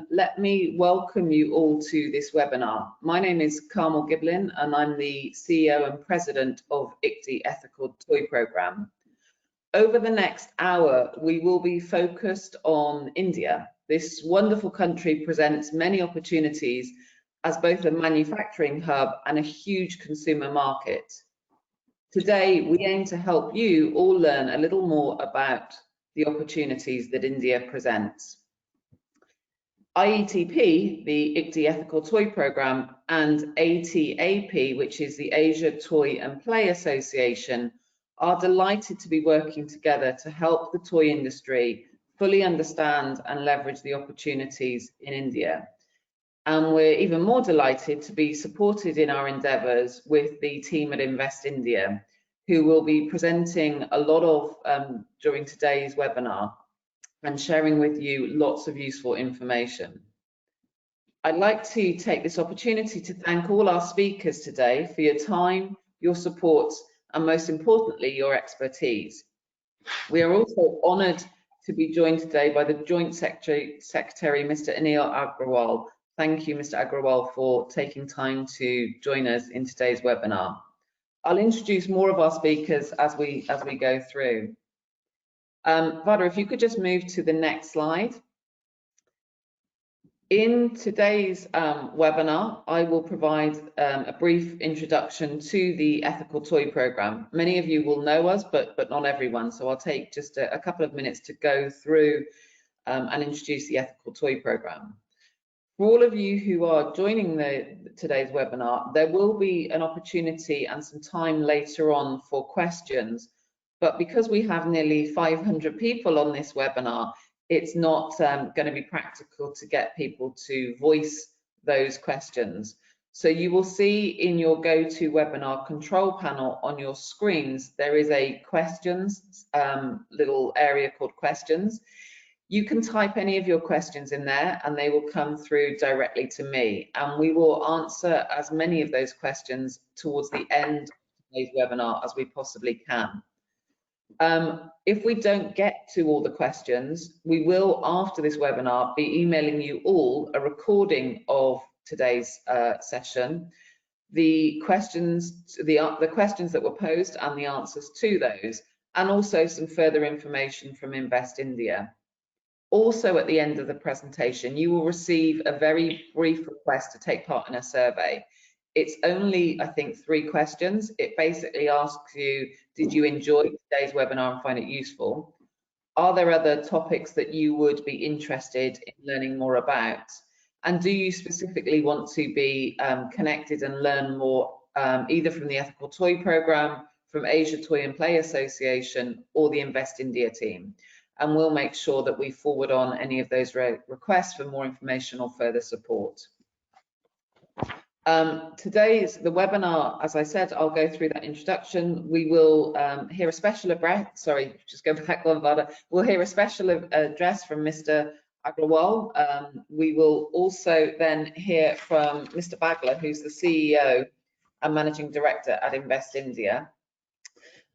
Let me welcome you all to this webinar. My name is Carmel Giblin and I'm the CEO and President of ICTY Ethical Toy Programme. Over the next hour, we will be focused on India. This wonderful country presents many opportunities as both a manufacturing hub and a huge consumer market. Today, we aim to help you all learn a little more about the opportunities that India presents. IETP, the ICTY Ethical Toy Programme, and ATAP, which is the Asia Toy and Play Association, are delighted to be working together to help the toy industry fully understand and leverage the opportunities in India. And we're even more delighted to be supported in our endeavours with the team at Invest India, who will be presenting a lot of during today's webinar and sharing with you lots of useful information. I'd like to take this opportunity to thank all our speakers today for your time, your support, and most importantly, your expertise. We are also honoured to be joined today by the Joint Secretary, Mr. Anil Agrawal. Thank you, Mr. Agrawal, for taking time to join us in today's webinar. I'll introduce more of our speakers as we go through. Vada, if you could just move to the next slide. In today's webinar, I will provide a brief introduction to the Ethical Toy Programme. Many of you will know us, but not everyone, so I'll take just a couple of minutes to go through and introduce the Ethical Toy Programme. For all of you who are joining today's webinar, there will be an opportunity and some time later on for questions. But because we have nearly 500 people on this webinar, it's not going to be practical to get people to voice those questions. So you will see in your GoToWebinar control panel on your screens, there is a questions little area called questions. You can type any of your questions in there and they will come through directly to me. And we will answer as many of those questions towards the end of today's webinar as we possibly can. If we don't get to all the questions, we will, after this webinar, be emailing you all a recording of today's session, the questions that were posed and the answers to those, and also some further information from Invest India. Also, at the end of the presentation, you will receive a very brief request to take part in a survey. It's only, I think, 3 questions. It basically asks you, did you enjoy today's webinar and find it useful? Are there other topics that you would be interested in learning more about? And do you specifically want to be connected and learn more either from the Ethical Toy Programme, from Asia Toy and Play Association, or the Invest India team? And we'll make sure that we forward on any of those requests for more information or further support. Today's the webinar, as I said, I'll go through that introduction. We will hear a special address. Sorry, just go back one, Vada. We'll hear a special address from Mr. Agrawal. We will also then hear from Mr. Bagla, who's the CEO and Managing Director at Invest India.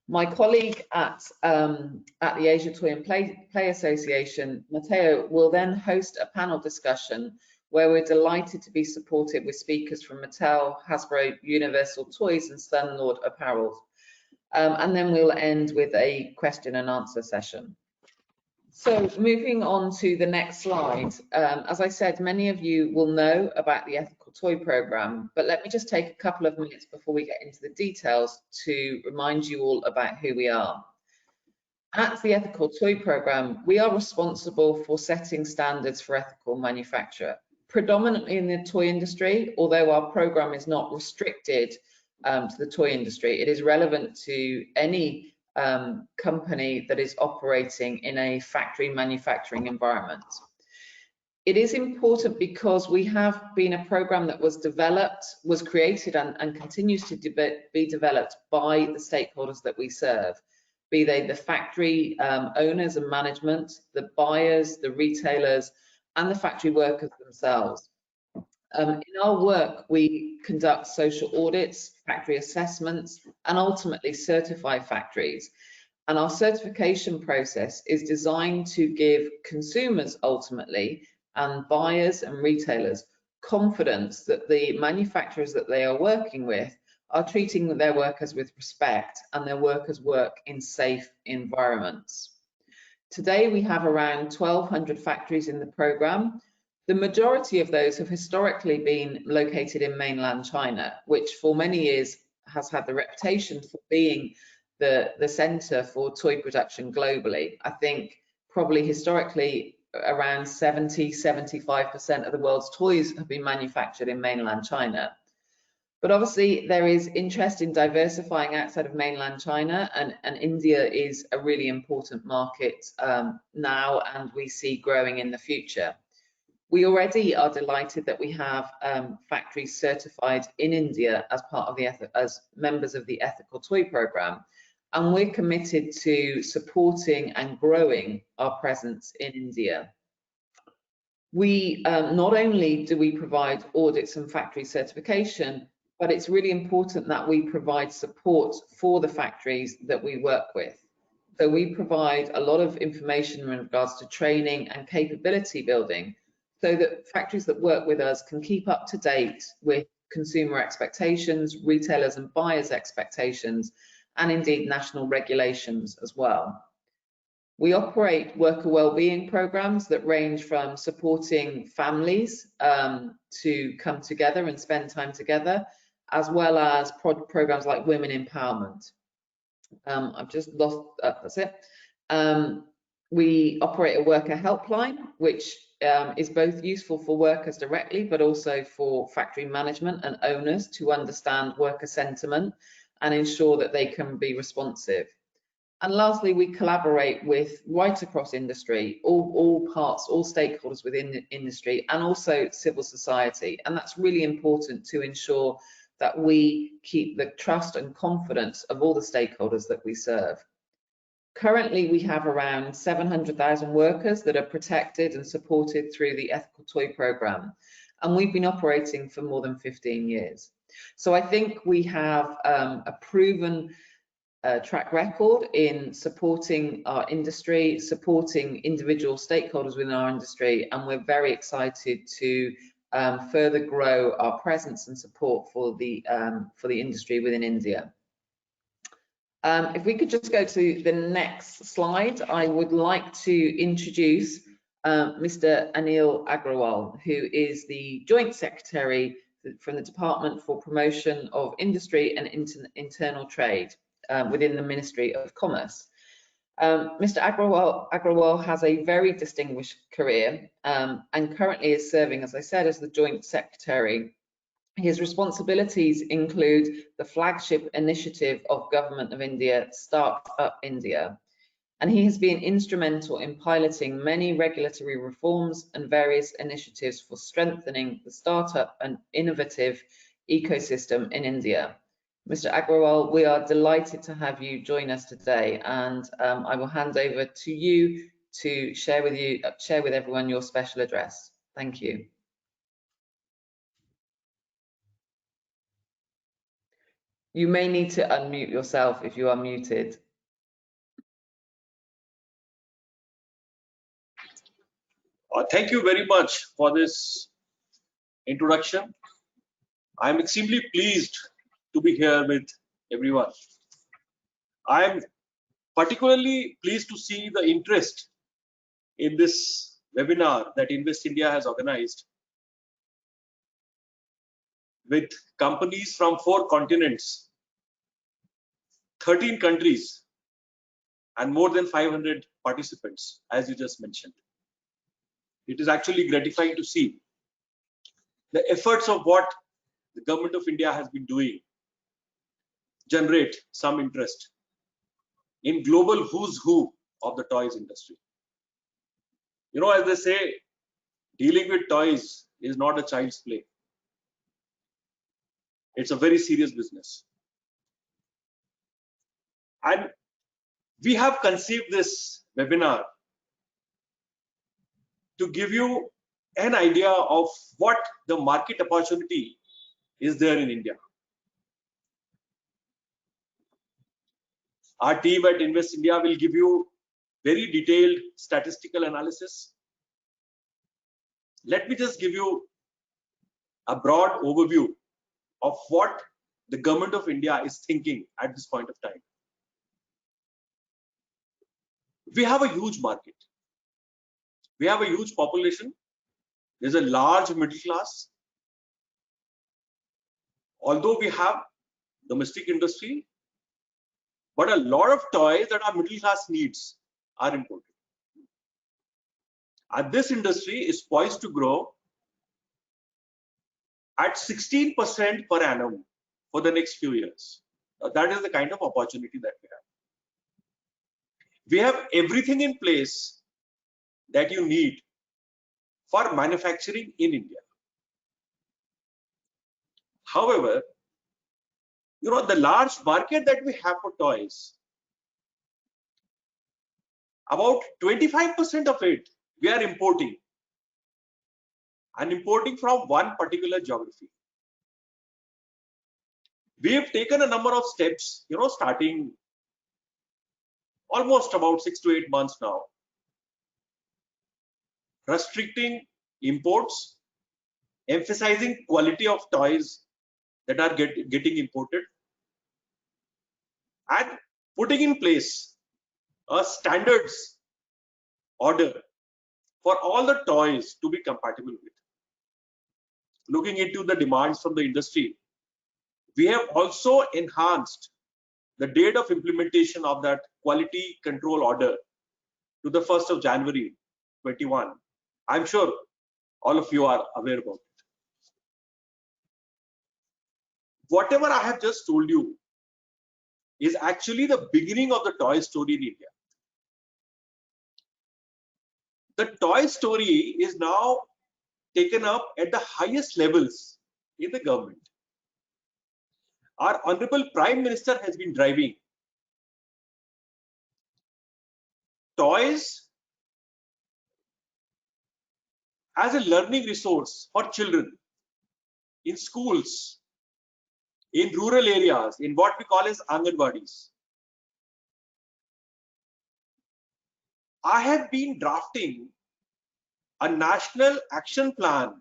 My colleague at the Asia Toy and Play Association, Mattel, will then host a panel discussion where we're delighted to be supported with speakers from Mattel, Hasbro, Universal Toys and Sunlord Apparel. And then we'll end with a question and answer session. So moving on to the next slide, as I said, many of you will know about the Ethical Toy Programme, but let me just take a couple of minutes before we get into the details to remind you all about who we are. At the Ethical Toy Programme, we are responsible for setting standards for ethical manufacture, predominantly in the toy industry, although our programme is not restricted to the toy industry. It is relevant to any company that is operating in a factory manufacturing environment. It is important because we have been a programme that was developed, was created and continues to be developed by the stakeholders that we serve, be they the factory owners and management, the buyers, the retailers, and the factory workers themselves. In our work, we conduct social audits, factory assessments, and ultimately certify factories. And our certification process is designed to give consumers ultimately and buyers and retailers confidence that the manufacturers that they are working with are treating their workers with respect and their workers work in safe environments. Today, we have around 1,200 factories in the program. The majority of those have historically been located in mainland China, which for many years has had the reputation for being the center for toy production globally. I think probably historically around 70–75% of the world's toys have been manufactured in mainland China. But obviously there is interest in diversifying outside of mainland China, and India is a really important market now, and we see growing in the future. We already are delighted that we have factories certified in India as part of as members of the Ethical Toy Program, and we're committed to supporting and growing our presence in India. We not only do we provide audits and factory certification, but it's really important that we provide support for the factories that we work with. So we provide a lot of information in regards to training and capability building, so that factories that work with us can keep up to date with consumer expectations, retailers and buyers' expectations, and indeed national regulations as well. We operate worker wellbeing programs that range from supporting families to come together and spend time together, as well as programs like women empowerment. I've just lost, that's it. We operate a worker helpline, which is both useful for workers directly, but also for factory management and owners to understand worker sentiment and ensure that they can be responsive. And lastly, we collaborate with right across industry, all parts, all stakeholders within the industry, and also civil society. And that's really important to ensure that we keep the trust and confidence of all the stakeholders that we serve. Currently, we have around 700,000 workers that are protected and supported through the Ethical Toy Program, and we've been operating for more than 15 years. So I think we have a proven track record in supporting our industry, supporting individual stakeholders within our industry, and we're very excited to further grow our presence and support for the industry within India. If we could just go to the next slide, I would like to introduce Mr. Anil Agrawal, who is the Joint Secretary from the Department for Promotion of Industry and Internal Trade within the Ministry of Commerce. Mr. Agrawal has a very distinguished career and currently is serving, as I said, as the Joint Secretary. His responsibilities include the flagship initiative of Government of India, Start Up India, and he has been instrumental in piloting many regulatory reforms and various initiatives for strengthening the startup and innovative ecosystem in India. Mr. Agrawal, we are delighted to have you join us today, and I will hand over to you to share with everyone your special address. Thank you. You may need to unmute yourself if you are muted. Thank you very much for this introduction. I'm extremely pleased to be here with everyone. I'm particularly pleased to see the interest in this webinar that Invest India has organized with companies from 4 continents, 13 countries, and more than 500 participants, as you just mentioned. It is actually gratifying to see the efforts of what the Government of India has been doing generate some interest in global who's who of the toys industry. You know, as they say, dealing with toys is not a child's play. It's a very serious business. And we have conceived this webinar to give you an idea of what the market opportunity is there in India. Our team at Invest India will give you very detailed statistical analysis Let me just give you a broad overview of what the government of India is thinking at this point of time. We have a huge market. We have a huge population. There's a large middle class. Although we have domestic industry, but a lot of toys that our middle class needs are imported. And this industry is poised to grow at 16% per annum for the next few years. That is the kind of opportunity that we have. We have everything in place that you need for manufacturing in India. However, the large market that we have for toys, about 25% of it we are importing, and importing from one particular geography. We have taken a number of steps, starting almost about 6 to 8 months now, restricting imports, emphasizing quality of toys that are getting imported, and putting in place a standards order for all the toys to be compatible with. Looking into the demands from the industry, we have also enhanced the date of implementation of that quality control order to the 1st of January 21. I'm sure all of you are aware about it. Whatever I have just told you is actually the beginning of the toy story in India. The toy story is now taken up at the highest levels in the government. Our Honorable Prime Minister has been driving toys as a learning resource for children in schools, in rural areas, in what we call as Anganwadis. I have been drafting a national action plan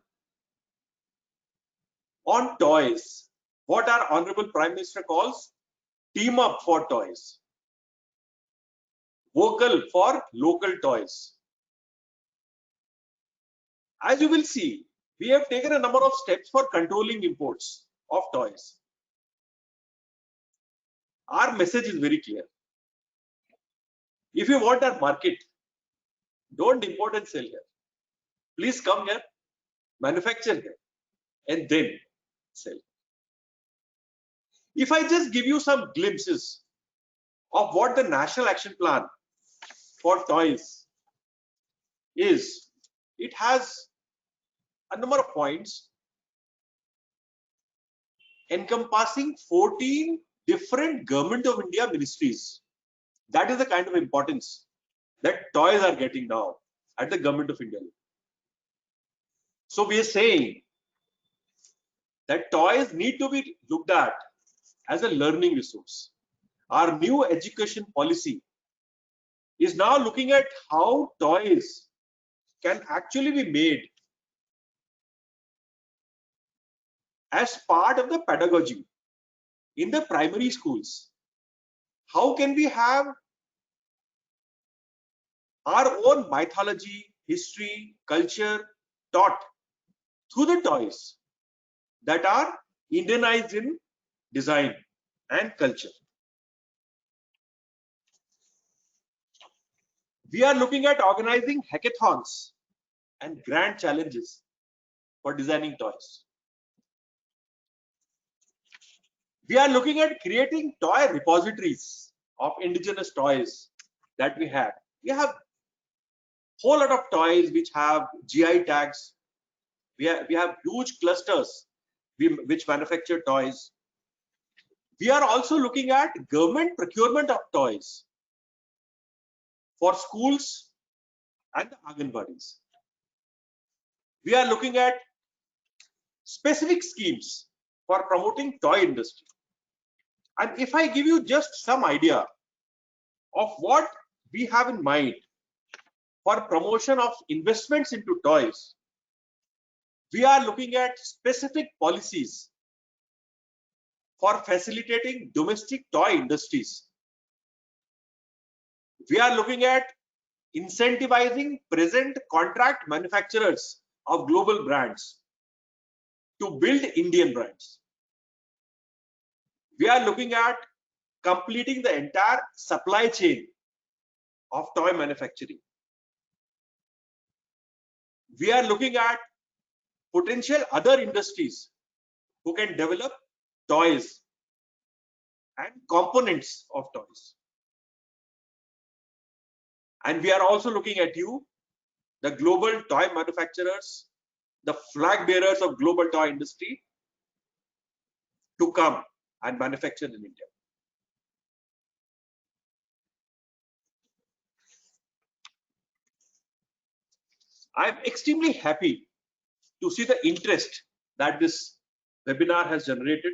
on toys, what our Honorable Prime Minister calls Team Up for Toys, Vocal for Local Toys. As you will see, we have taken a number of steps for controlling imports of toys. Our message is very clear. If you want our market, don't import and sell here. Please come here, manufacture here, and then sell. If I just give you some glimpses of what the National Action Plan for Toys is, it has a number of points encompassing 14 different Government of India ministries. That is the kind of importance that toys are getting now at the Government of India. So we are saying that toys need to be looked at as a learning resource. Our new education policy is now looking at how toys can actually be made as part of the pedagogy in the primary schools. How can we have our own mythology, history, culture taught through the toys that are Indianized in design and culture? We are looking at organizing hackathons and grand challenges for designing toys. We are looking at creating toy repositories of indigenous toys that we have. We have a whole lot of toys which have GI tags. We have huge clusters which manufacture toys. We are also looking at government procurement of toys for schools and the Anganwadis. We are looking at specific schemes for promoting toy industry. And if I give you just some idea of what we have in mind for promotion of investments into toys, We are looking at specific policies for facilitating domestic toy industries. We are looking at incentivizing present contract manufacturers of global brands to build Indian brands. We are looking at completing the entire supply chain of toy manufacturing. We are looking at potential other industries who can develop toys and components of toys. And we are also looking at you, the global toy manufacturers, the flag bearers of global toy industry, to come and manufacture in India. I am extremely happy to see the interest that this webinar has generated.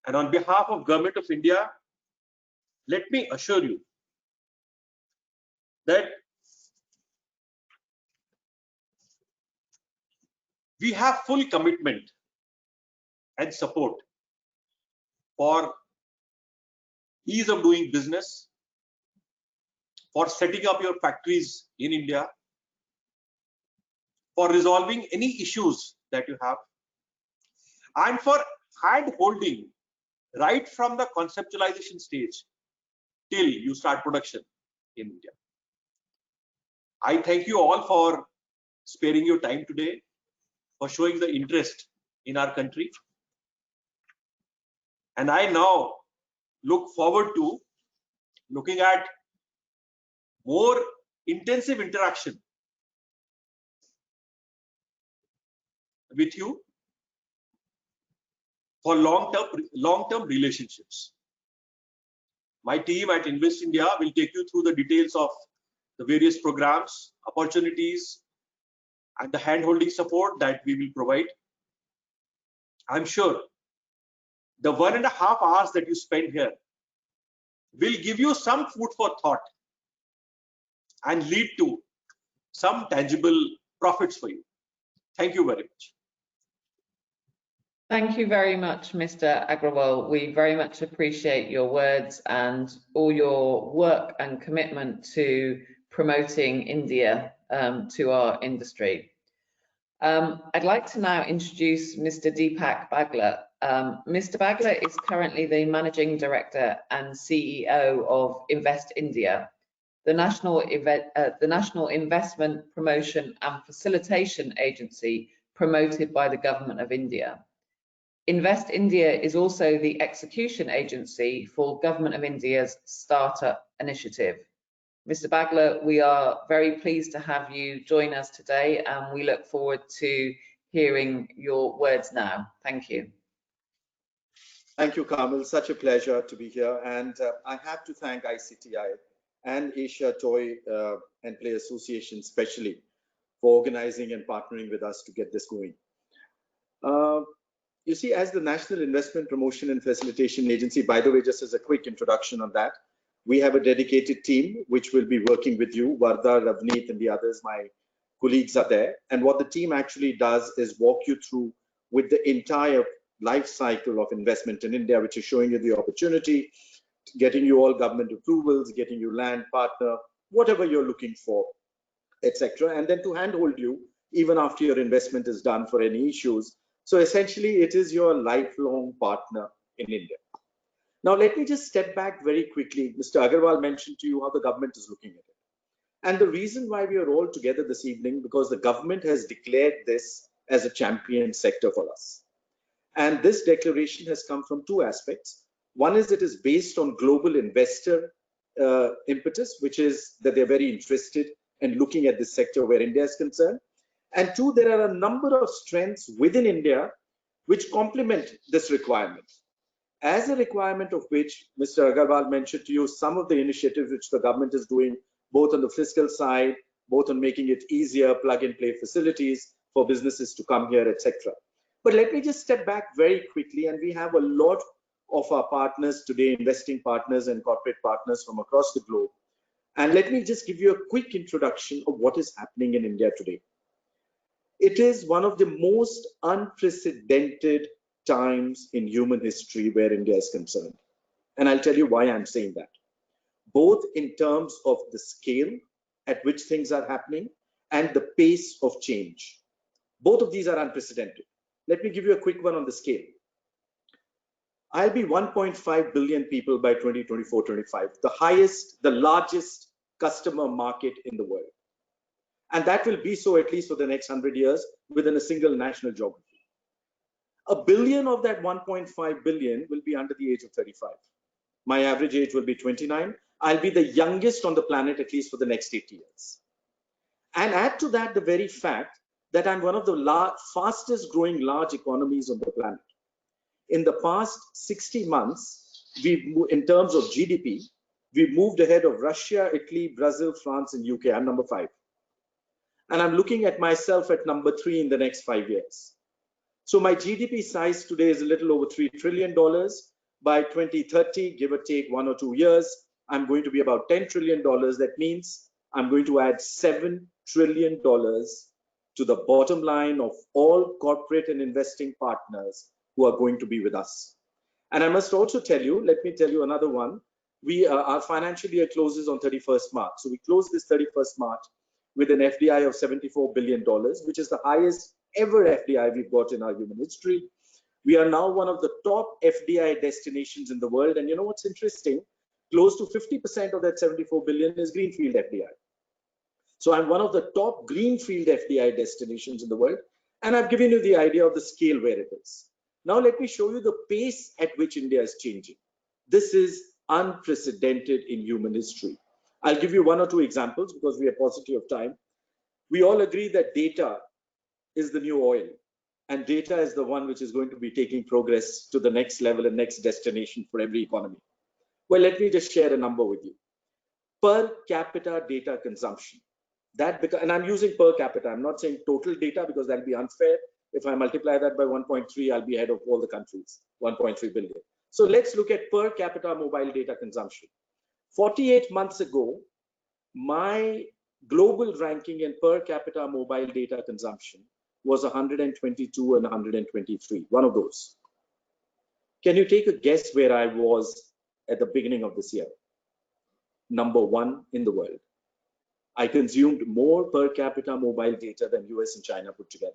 And on behalf of Government of India, let me assure you that we have full commitment and support for ease of doing business, for setting up your factories in India, for resolving any issues that you have, and for hand holding right from the conceptualization stage till you start production in India. I thank you all for sparing your time today, for showing the interest in our country. And I now look forward to looking at more intensive interaction with you for long-term relationships. My team at Invest India will take you through the details of the various programs, opportunities, and the hand-holding support that we will provide. I'm sure the 1.5 hours that you spend here will give you some food for thought and lead to some tangible profits for you. Thank you very much. Thank you very much, Mr. Agrawal. We very much appreciate your words and all your work and commitment to promoting India to our industry. I'd like to now introduce Mr. Deepak Bagla. Mr. Bagla is currently the Managing Director and CEO of Invest India, the national investment promotion and facilitation agency promoted by the Government of India. Invest India is also the execution agency for Government of India's Startup Initiative. Mr. Bagla, we are very pleased to have you join us today, and we look forward to hearing your words now. Thank you. Thank you, Kamal. Such a pleasure to be here. And I have to thank ICTI and Asia Toy and Play Association especially for organizing and partnering with us to get this going. You see, as the National Investment Promotion and Facilitation Agency, by the way, just as a quick introduction on that, we have a dedicated team which will be working with you. Vardha, Ravneet, and the others, my colleagues, are there. And what the team actually does is walk you through with the entire life cycle of investment in India, which is showing you the opportunity, getting you all government approvals, getting you land partner, whatever you're looking for, etc. And then to handhold you even after your investment is done for any issues. So essentially, it is your lifelong partner in India. Now, let me just step back very quickly. Mr. Agrawal mentioned to you how the government is looking at it. And the reason why we are all together this evening, because the government has declared this as a champion sector for us. And this declaration has come from two aspects. One is it is based on global investor impetus, which is that they're very interested in looking at this sector where India is concerned. And two, there are a number of strengths within India which complement this requirement. As a requirement of which Mr. Agarwal mentioned to you some of the initiatives which the government is doing, both on the fiscal side, both on making it easier, plug-and-play facilities for businesses to come here, etc. But let me just step back very quickly, and we have a lot of our partners today, investing partners and corporate partners from across the globe. And let me just give you a quick introduction of what is happening in India today. It is one of the most unprecedented times in human history where India is concerned. And I'll tell you why I'm saying that. Both in terms of the scale at which things are happening and the pace of change. Both of these are unprecedented. Let me give you a quick one on the scale. I'll be 1.5 billion people by 2024-25, the largest customer market in the world. And that will be so at least for the next 100 years within a single national geography. A billion of that 1.5 billion will be under the age of 35. My average age will be 29. I'll be the youngest on the planet at least for the next 80 years. And add to that the very fact that I'm one of the fastest growing large economies on the planet. In the past 60 months, in terms of GDP, we've moved ahead of Russia, Italy, Brazil, France, and UK. I'm number 5. And I'm looking at myself at number 3 in the next 5 years. So my GDP size today is a little over $3 trillion. By 2030, give or take 1 or 2 years, I'm going to be about $10 trillion. That means I'm going to add $7 trillion to the bottom line of all corporate and investing partners who are going to be with us. And I must also tell you, let me tell you another one. Our financial year closes on 31st March. So we close this 31st March with an FDI of $74 billion, which is the highest ever FDI we've got in our human history. We are now one of the top FDI destinations in the world. And you know what's interesting? Close to 50% of that 74 billion is greenfield FDI. So I'm one of the top greenfield FDI destinations in the world. And I've given you the idea of the scale where it is. Now let me show you the pace at which India is changing. This is unprecedented in human history. I'll give you 1 or 2 examples because we are paucity of time. We all agree that data is the new oil, and data is the one which is going to be taking progress to the next level and next destination for every economy. Well, let me just share a number with you. Per capita data consumption. And I'm using per capita. I'm not saying total data because that'll be unfair. If I multiply that by 1.3, I'll be ahead of all the countries, 1.3 billion. So let's look at per capita mobile data consumption. 48 months ago, my global ranking in per capita mobile data consumption was 122 and 123, one of those. Can you take a guess where I was at the beginning of this year? Number 1 in the world. I consumed more per capita mobile data than US and China put together.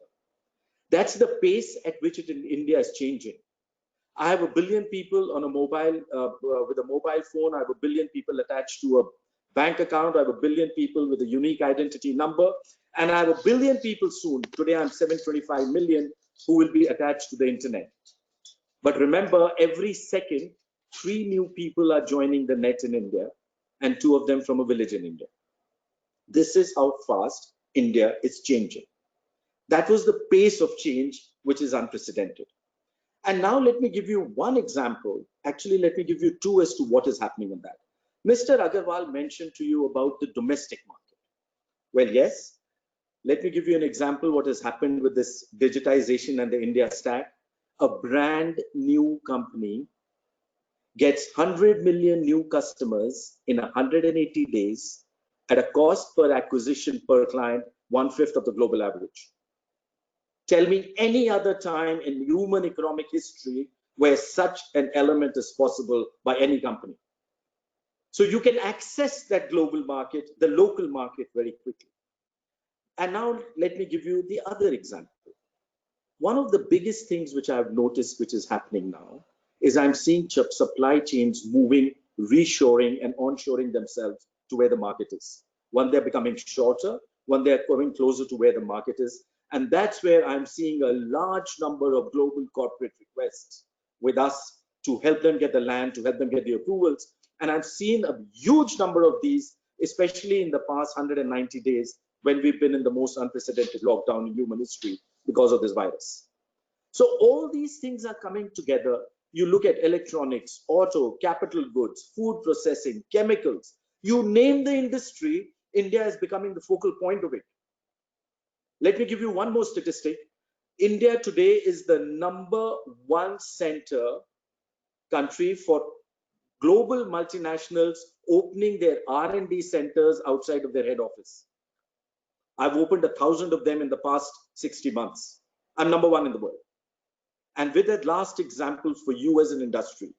That's the pace at which India is changing. I have 1 billion people on a mobile, with a mobile phone. I have 1 billion people attached to a bank account. I have 1 billion people with a unique identity number. And I have 1 billion people soon. Today I'm 725 million who will be attached to the internet. But remember, every second, 3 new people are joining the net in India, and 2 of them from a village in India. This is how fast India is changing. That was the pace of change, which is unprecedented. And now let me give you 1 example. Actually, let me give you 2 as to what is happening in that. Mr. Agarwal mentioned to you about the domestic market. Well, yes. Let me give you an example what has happened with this digitization and the India stack. A brand new company gets 100 million new customers in 180 days at a cost per acquisition per client 1/5 of the global average. Tell me any other time in human economic history where such an element is possible by any company. So you can access that global market, the local market very quickly. And now let me give you the other example. One of the biggest things which I've noticed which is happening now is I'm seeing supply chains moving, reshoring and onshoring themselves to where the market is. One, they're becoming shorter. One, they're coming closer to where the market is. And that's where I'm seeing a large number of global corporate requests with us to help them get the land, to help them get the approvals. And I've seen a huge number of these, especially in the past 190 days when we've been in the most unprecedented lockdown in human history because of this virus. So all these things are coming together. You look at electronics, auto, capital goods, food processing, chemicals, you name the industry, India is becoming the focal point of it. Let me give you one more statistic. India today is the #1 center country for global multinationals opening their R&D centers outside of their head office. I've opened 1,000 of them in the past 60 months. I'm number one in the world. And with that last example for you as an industry,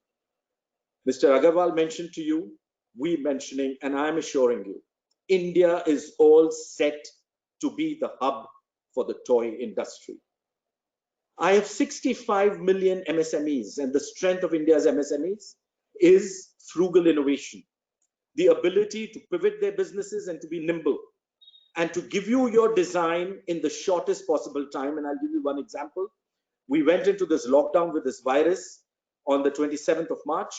Mr. Agarwal mentioned to you, we mentioning, and I'm assuring you, India is all set to be the hub for the toy industry. I have 65 million MSMEs, and the strength of India's MSMEs is frugal innovation, the ability to pivot their businesses and to be nimble, and to give you your design in the shortest possible time. And I'll give you one example. We went into this lockdown with this virus on the 27th of March.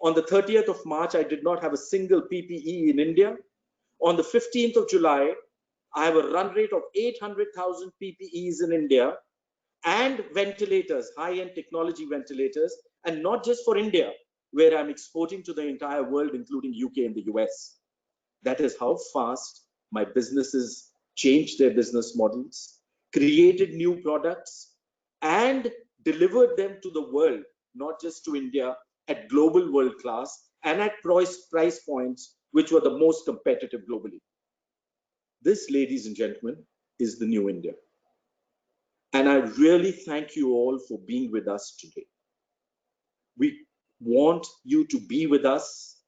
On the 30th of March, I did not have a single PPE in India. On the 15th of July, I have a run rate of 800,000 PPEs in India and ventilators, high-end technology ventilators, and not just for India, where I'm exporting to the entire world, including UK and the US. That is how fast my businesses changed their business models, created new products, and delivered them to the world, not just to India, at global world class and at price points which were the most competitive globally. This, ladies and gentlemen, is the new India. And I really thank you all for being with us today. We want you to be with us.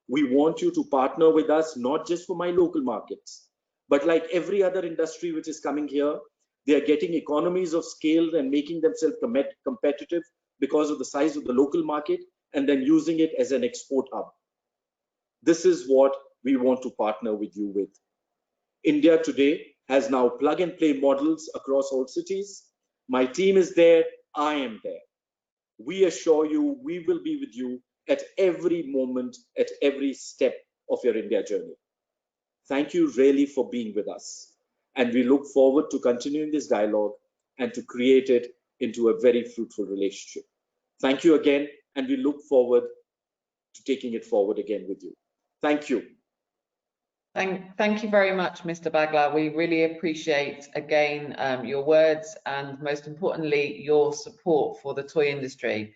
We want you to partner with us, not just for my local markets, but like every other industry which is coming here, they are getting economies of scale and making themselves competitive because of the size of the local market, and then using it as an export hub. This is what we want to partner with you with. India today has now plug and play models across all cities. My team is there, I am there. We assure you, we will be with you at every moment, at every step of your India journey. Thank you really for being with us. And we look forward to continuing this dialogue and to create it into a very fruitful relationship. Thank you again, and we look forward to taking it forward again with you. Thank you. Thank you very much, Mr. Bagla. We really appreciate, again, your words and, most importantly, your support for the toy industry.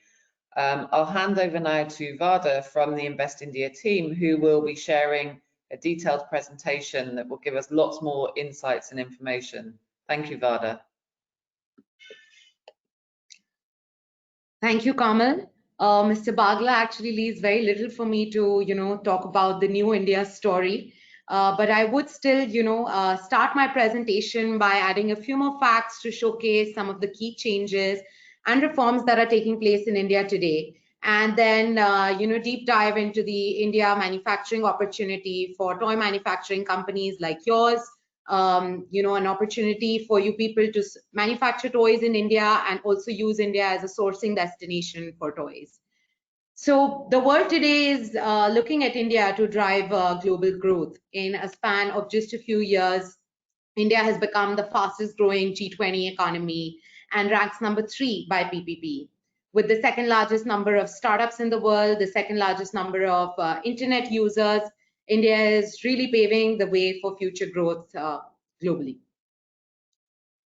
I'll hand over now to Vada from the Invest India team, who will be sharing a detailed presentation that will give us lots more insights and information. Thank you, Vada. Thank you, Kamal. Mr. Bagla actually leaves very little for me to, talk about the new India story. But I would still, start my presentation by adding a few more facts to showcase some of the key changes and reforms that are taking place in India today. And then, deep dive into the India manufacturing opportunity for toy manufacturing companies like yours. An opportunity for you people to manufacture toys in India and also use India as a sourcing destination for toys. So the world today is looking at India to drive global growth. In a span of just a few years, India has become the fastest growing G20 economy and ranks number 3 by PPP. With the second largest number of startups in the world, the second largest number of internet users, India is really paving the way for future growth globally.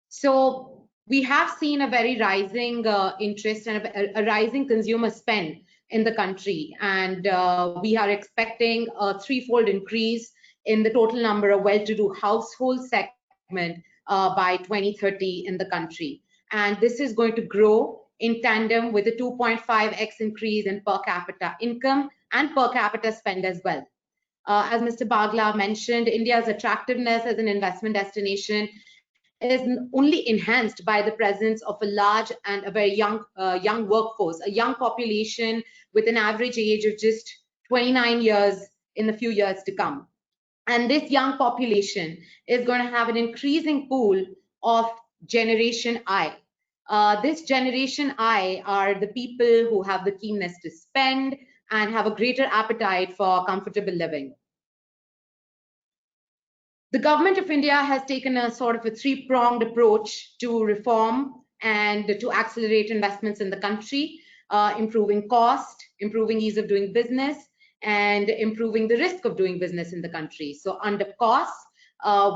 So we have seen a very rising interest and a rising consumer spend in the country, and we are expecting a 3-fold increase in the total number of well-to-do household segment by 2030 in the country. And this is going to grow in tandem with a 2.5x increase in per capita income and per capita spend as well. As Mr. Bagla mentioned, India's attractiveness as an investment destination is only enhanced by the presence of a large and a very young workforce, a young population with an average age of just 29 years in the few years to come. And this young population is going to have an increasing pool of Generation I. This Generation I are the people who have the keenness to spend and have a greater appetite for comfortable living. The government of India has taken a sort of a 3-pronged approach to reform and to accelerate investments in the country, improving cost, improving ease of doing business, and improving the risk of doing business in the country. So under cost,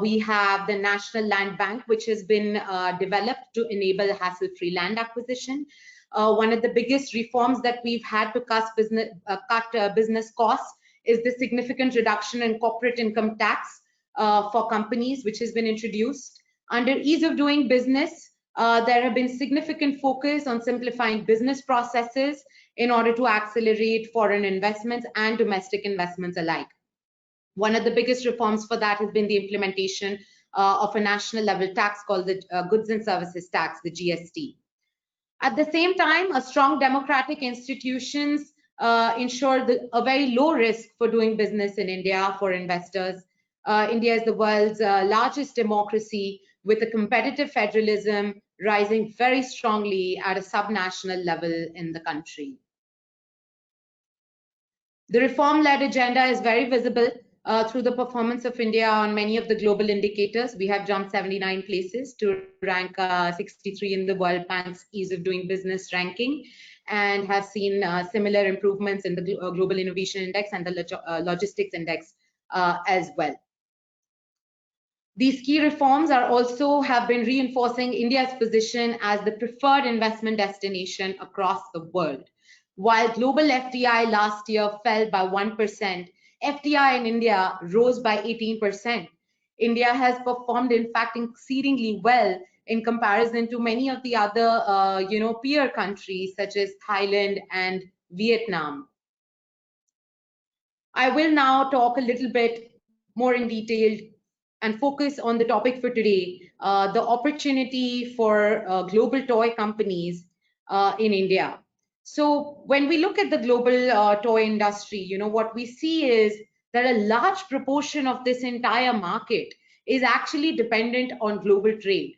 we have the National Land Bank, which has been developed to enable hassle-free land acquisition. One of the biggest reforms that we've had to cut business costs is the significant reduction in corporate income tax for companies, which has been introduced. Under ease of doing business, there have been significant focus on simplifying business processes in order to accelerate foreign investments and domestic investments alike. One of the biggest reforms for that has been the implementation of a national level tax called the Goods and Services Tax, the GST. At the same time, a strong democratic institutions ensure a very low risk for doing business in India for investors. India is the world's largest democracy, with a competitive federalism rising very strongly at a subnational level in the country. The reform-led agenda is very visible through the performance of India on many of the global indicators. We have jumped 79 places to rank 63 in the World Bank's Ease of Doing Business ranking, and have seen similar improvements in the Global Innovation Index and the Logistics Index as well. These key reforms have been reinforcing India's position as the preferred investment destination across the world. While global FDI last year fell by 1%, FDI in India rose by 18%. India has performed, in fact, exceedingly well in comparison to many of the other, peer countries such as Thailand and Vietnam. I will now talk a little bit more in detail and focus on the topic for today, the opportunity for global toy companies in India. So when we look at the global toy industry, what we see is that a large proportion of this entire market is actually dependent on global trade.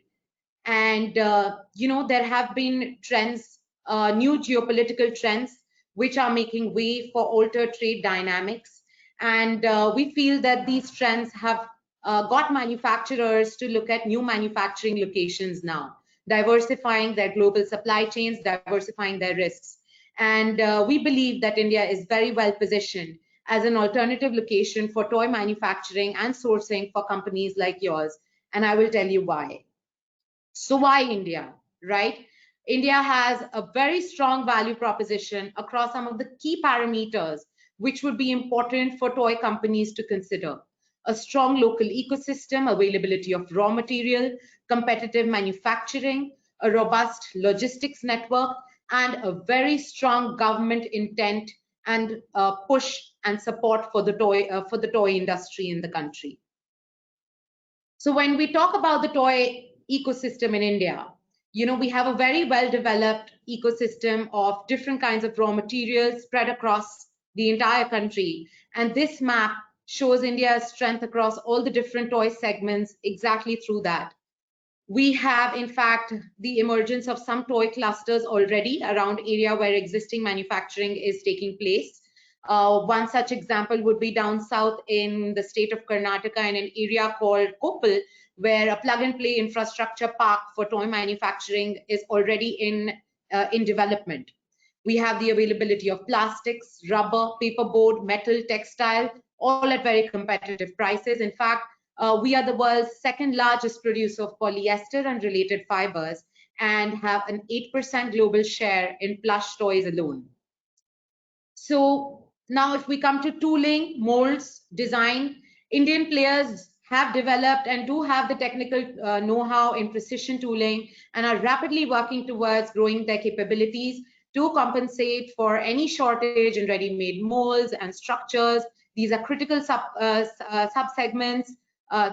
And, there have been trends, new geopolitical trends, which are making way for altered trade dynamics. And we feel that these trends have got manufacturers to look at new manufacturing locations now, diversifying their global supply chains, diversifying their risks. And we believe that India is very well positioned as an alternative location for toy manufacturing and sourcing for companies like yours. And I will tell you why. So why India, right? India has a very strong value proposition across some of the key parameters which would be important for toy companies to consider. A strong local ecosystem, availability of raw material, competitive manufacturing, a robust logistics network, and a very strong government intent and push and support for the toy industry in the country. So when we talk about the toy ecosystem in India, we have a very well-developed ecosystem of different kinds of raw materials spread across the entire country. And this map shows India's strength across all the different toy segments exactly through that. We have, in fact, the emergence of some toy clusters already around area where existing manufacturing is taking place. One such example would be down south in the state of Karnataka in an area called Koppal, where a plug-and-play infrastructure park for toy manufacturing is already in development. We have the availability of plastics, rubber, paperboard, metal, textile, all at very competitive prices. In fact, we are the world's second largest producer of polyester and related fibers and have an 8% global share in plush toys alone. So now if we come to tooling, molds, design, Indian players have developed and do have the technical know-how in precision tooling and are rapidly working towards growing their capabilities to compensate for any shortage in ready-made molds and structures. These are critical sub-segments.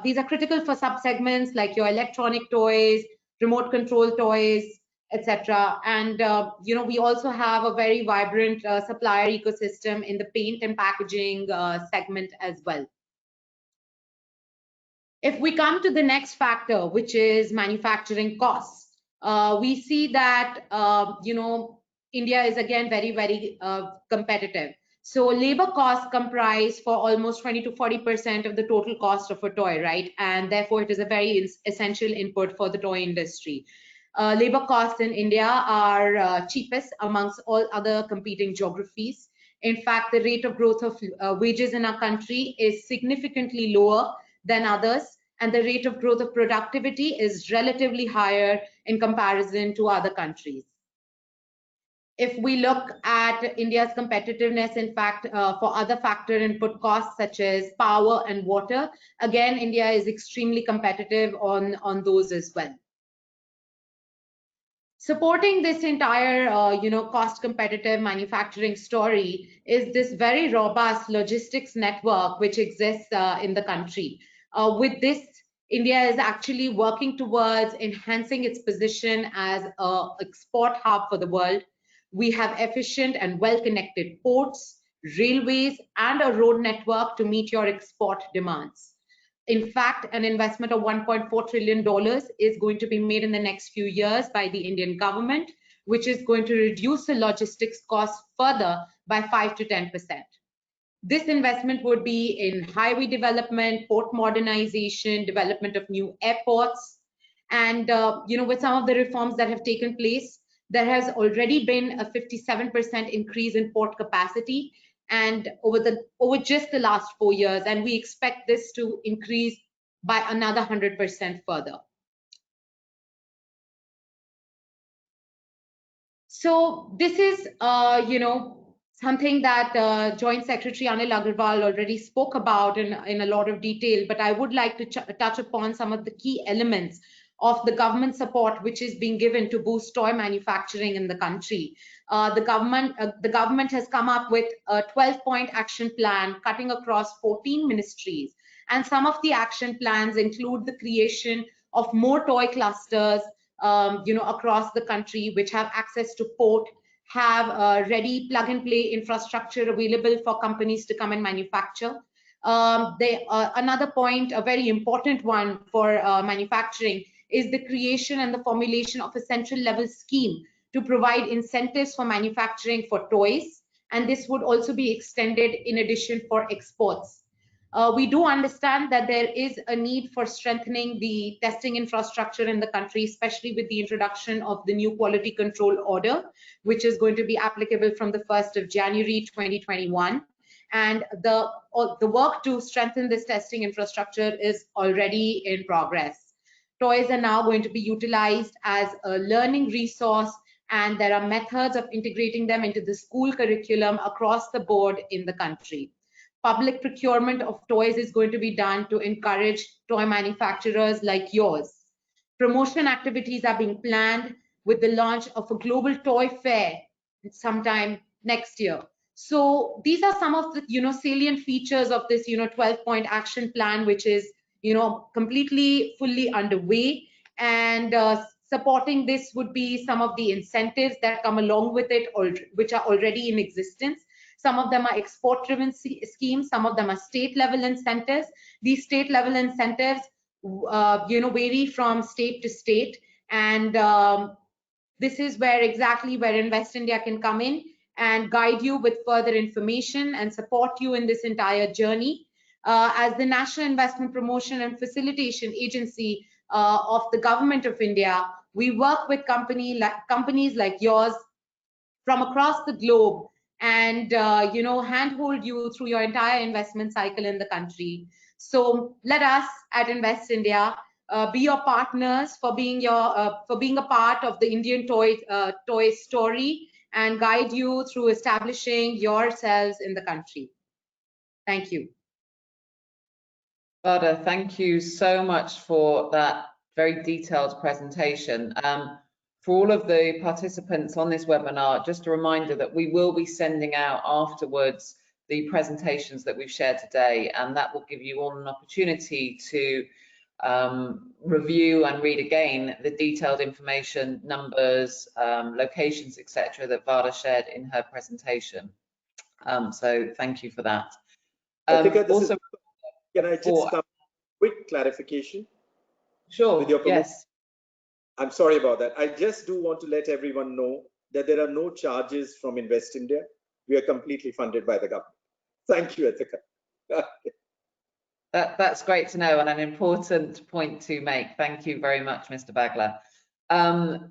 These are critical for sub-segments like your electronic toys, remote control toys, etc. And we also have a very vibrant supplier ecosystem in the paint and packaging segment as well. If we come to the next factor, which is manufacturing costs, we see that India is again very, very competitive. So labor costs comprise for almost 20 to 40% of the total cost of a toy, right? And therefore, it is a very essential input for the toy industry. Labor costs in India are cheapest amongst all other competing geographies. In fact, the rate of growth of wages in our country is significantly lower than others, and the rate of growth of productivity is relatively higher in comparison to other countries. If we look at India's competitiveness, in fact, for other factor input costs such as power and water, again, India is extremely competitive on those as well. Supporting this entire, cost competitive manufacturing story is this very robust logistics network which exists in the country. With this, India is actually working towards enhancing its position as an export hub for the world. We have efficient and well-connected ports, railways, and a road network to meet your export demands. In fact, an investment of $1.4 trillion is going to be made in the next few years by the Indian government, which is going to reduce the logistics costs further by 5 to 10%. This investment would be in highway development, port modernization, development of new airports, and with some of the reforms that have taken place, there has already been a 57% increase in port capacity, and over just the last 4 years, and we expect this to increase by another 100% further. So this is something that Joint Secretary Anil Agarwal already spoke about in a lot of detail, but I would like to touch upon some of the key elements of the government support which is being given to boost toy manufacturing in the country. The government has come up with a 12-point action plan cutting across 14 ministries, and some of the action plans include the creation of more toy clusters across the country, which have access to port, have ready plug-and-play infrastructure available for companies to come and manufacture. Another point, a very important one for manufacturing, is the creation and the formulation of a central level scheme to provide incentives for manufacturing for toys, and this would also be extended in addition for exports. We do understand that there is a need for strengthening the testing infrastructure in the country, especially with the introduction of the new quality control order, which is going to be applicable from the 1st of January 2021. And the work to strengthen this testing infrastructure is already in progress. Toys are now going to be utilized as a learning resource, and there are methods of integrating them into the school curriculum across the board in the country. Public procurement of toys is going to be done to encourage toy manufacturers like yours. Promotion activities are being planned with the launch of a global toy fair sometime next year. So these are some of the salient features of this 12-point action plan, which is completely fully underway, and supporting this would be some of the incentives that come along with it, which are already in existence. Some of them are export-driven schemes, some of them are state-level incentives. These state-level incentives vary from state to state, and this is where Invest India can come in and guide you with further information and support you in this entire journey. As the National Investment Promotion and Facilitation Agency of the Government of India, we work with companies like yours from across the globe and handhold you through your entire investment cycle in the country. So let us at Invest India be your partners for being a part of the Indian toy story and guide you through establishing yourselves in the country. Thank you. Vada, thank you so much for that very detailed presentation. For all of the participants on this webinar, just a reminder that we will be sending out afterwards the presentations that we've shared today, and that will give you all an opportunity to review and read again the detailed information, numbers, locations, etc. that Vada shared in her presentation. So thank you for that. Also, can I just start quick clarification? Sure, with your permission? Yes. I'm sorry about that. I just do want to let everyone know that there are no charges from Invest India. We are completely funded by the government. Thank you, Etika. That's great to know and an important point to make. Thank you very much, Mr. Bagla.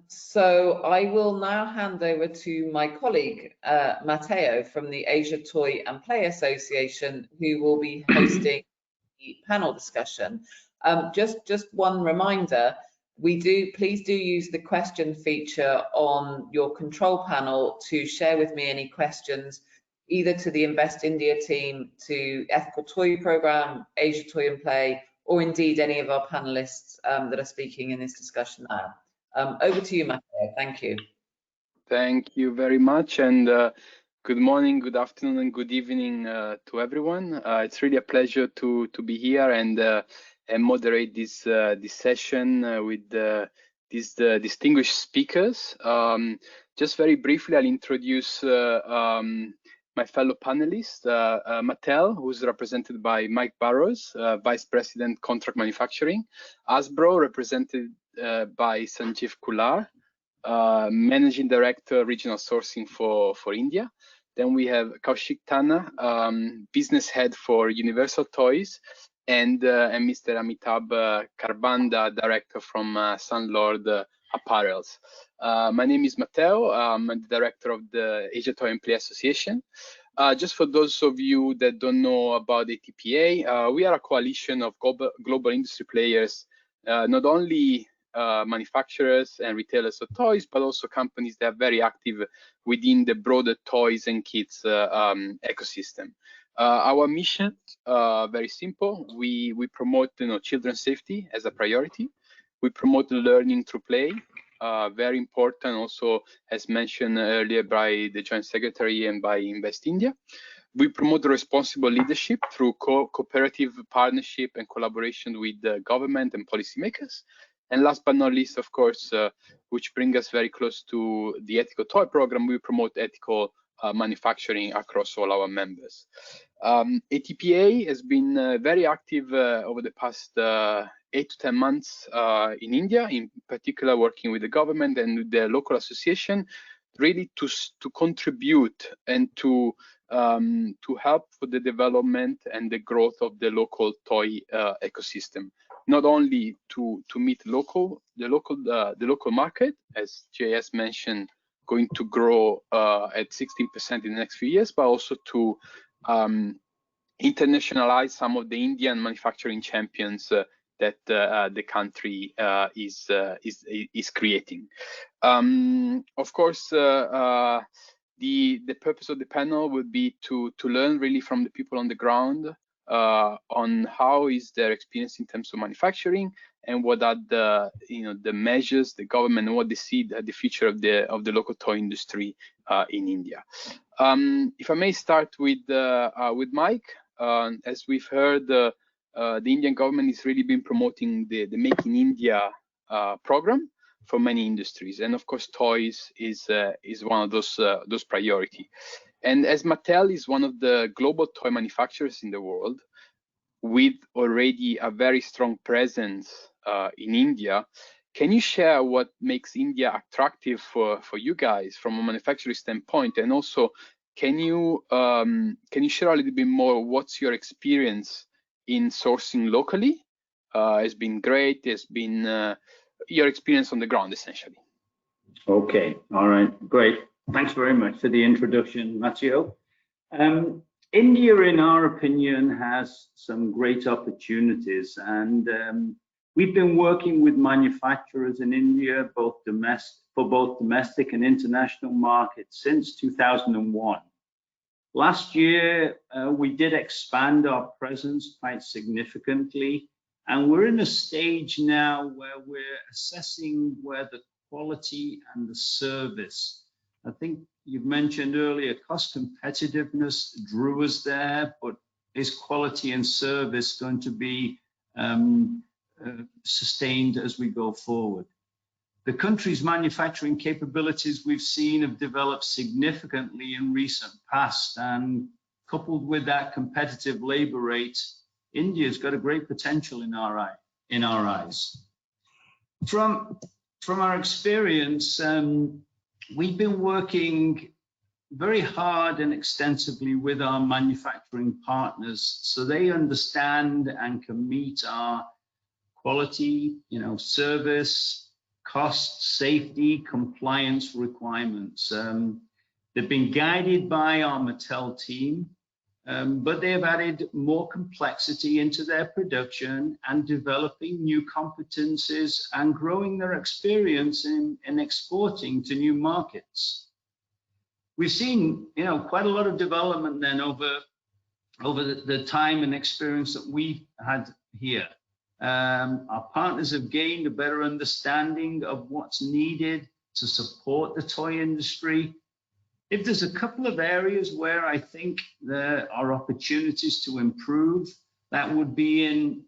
So I will now hand over to my colleague, Matteo from the Asia Toy and Play Association, who will be hosting the panel discussion. Just one reminder, Please do use the question feature on your control panel to share with me any questions, either to the Invest India team, to Ethical Toy Program, Asia Toy and Play, or indeed any of our panelists that are speaking in this discussion now. Over to you, Matteo. Thank you. Thank you very much, and good morning, good afternoon, and good evening to everyone. It's really a pleasure to be here and moderate this session with these distinguished speakers. Just very briefly, I'll introduce my fellow panelist, Mattel, who's represented by Mike Burrows, Vice President Contract Manufacturing, Hasbro, represented by Sanjeev Kular, Managing Director Regional Sourcing for India. Then we have Kaushik Tanna, Business Head for Universal Toys, and Mr. Amitabh Karbanda, Director from Sunlord Apparels. My name is Matteo. I'm the Director of the Asia Toy and Play Association. Just for those of you that don't know about ATPA, we are a coalition of global industry players, not only manufacturers and retailers of toys, but also companies that are very active within the broader toys and kids ecosystem. Our mission, very simple. We promote children's safety as a priority. We promote learning through play, very important, also as mentioned earlier by the Joint Secretary and by Invest India. We promote responsible leadership through cooperative partnership and collaboration with the government and policymakers. And last but not least, of course, which brings us very close to the ethical toy program, we promote ethical manufacturing across all our members. ATPA has been very active over the past 8 to 10 months in India, in particular working with the government and with the local association, really to contribute and to help for the development and the growth of the local toy ecosystem. Not only to meet the local market, as JS mentioned, going to grow at 16% in the next few years, but also to internationalize some of the Indian manufacturing champions that the country is creating. Of course, the purpose of the panel would be to learn really from the people on the ground on how is their experience in terms of manufacturing and what are the measures, the government, and what they see the future of the local toy industry in India. If I may start with Mike, as we've heard, the Indian government has really been promoting the Make in India program for many industries, and of course, toys is one of those priority. And as Mattel is one of the global toy manufacturers in the world, with already a very strong presence in India, can you share what makes India attractive for you guys from a manufacturing standpoint? And also, can you share a little bit more? What's your experience in sourcing locally? It's been great. It's been your experience on the ground, essentially. Okay. All right. Great. Thanks very much for the introduction, Matteo. India, in our opinion, has some great opportunities, and we've been working with manufacturers in India, for both domestic and international markets since 2001. Last year, we did expand our presence quite significantly, and we're in a stage now where we're assessing where the quality and the service. I think you've mentioned earlier, cost competitiveness drew us there, but is quality and service going to be sustained as we go forward? The country's manufacturing capabilities we've seen have developed significantly in recent past, and coupled with that competitive labor rate, India's got a great potential in our eyes. From our experience, we've been working very hard and extensively with our manufacturing partners so they understand and can meet our quality, service, cost, safety, compliance requirements. They've been guided by our Mattel team, but they have added more complexity into their production and developing new competencies and growing their experience in exporting to new markets. We've seen, quite a lot of development then over the time and experience that we've had here. Our partners have gained a better understanding of what's needed to support the toy industry. If there's a couple of areas where I think there are opportunities to improve, that would be in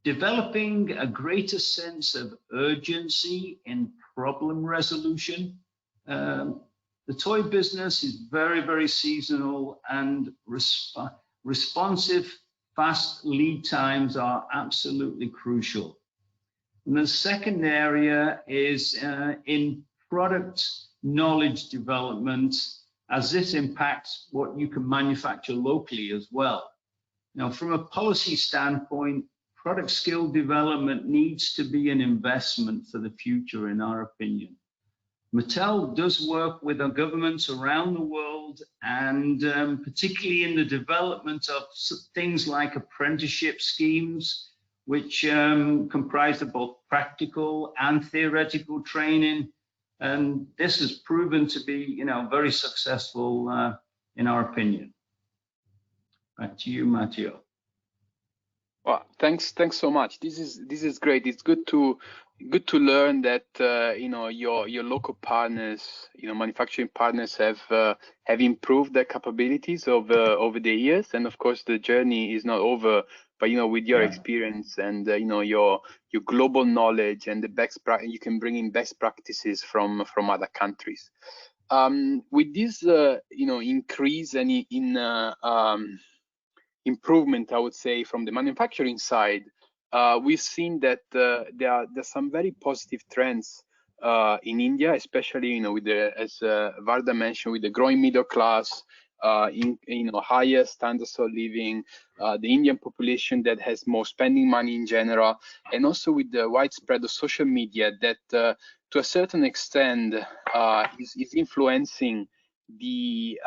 developing a greater sense of urgency in problem resolution. The toy business is very, very seasonal, and responsive, fast lead times are absolutely crucial. And the second area is in product knowledge development, as this impacts what you can manufacture locally as well. Now, from a policy standpoint, product skill development needs to be an investment for the future, in our opinion. Mattel does work with our governments around the world, and particularly in the development of things like apprenticeship schemes, which comprise of both practical and theoretical training. And this has proven to be, very successful in our opinion. Back to you, Matteo. Well, thanks so much. This is great. It's good to learn that your local partners, manufacturing partners have improved their capabilities over the years, and of course the journey is not over. But with your experience and your global knowledge and the best practice, you can bring in best practices from other countries. With this increase in improvement, I would say, from the manufacturing side, we've seen that there's some very positive trends in India, especially with as Varda mentioned, with the growing middle class, higher standards of living, the Indian population that has more spending money in general, and also with the widespread of social media that to a certain extent is influencing the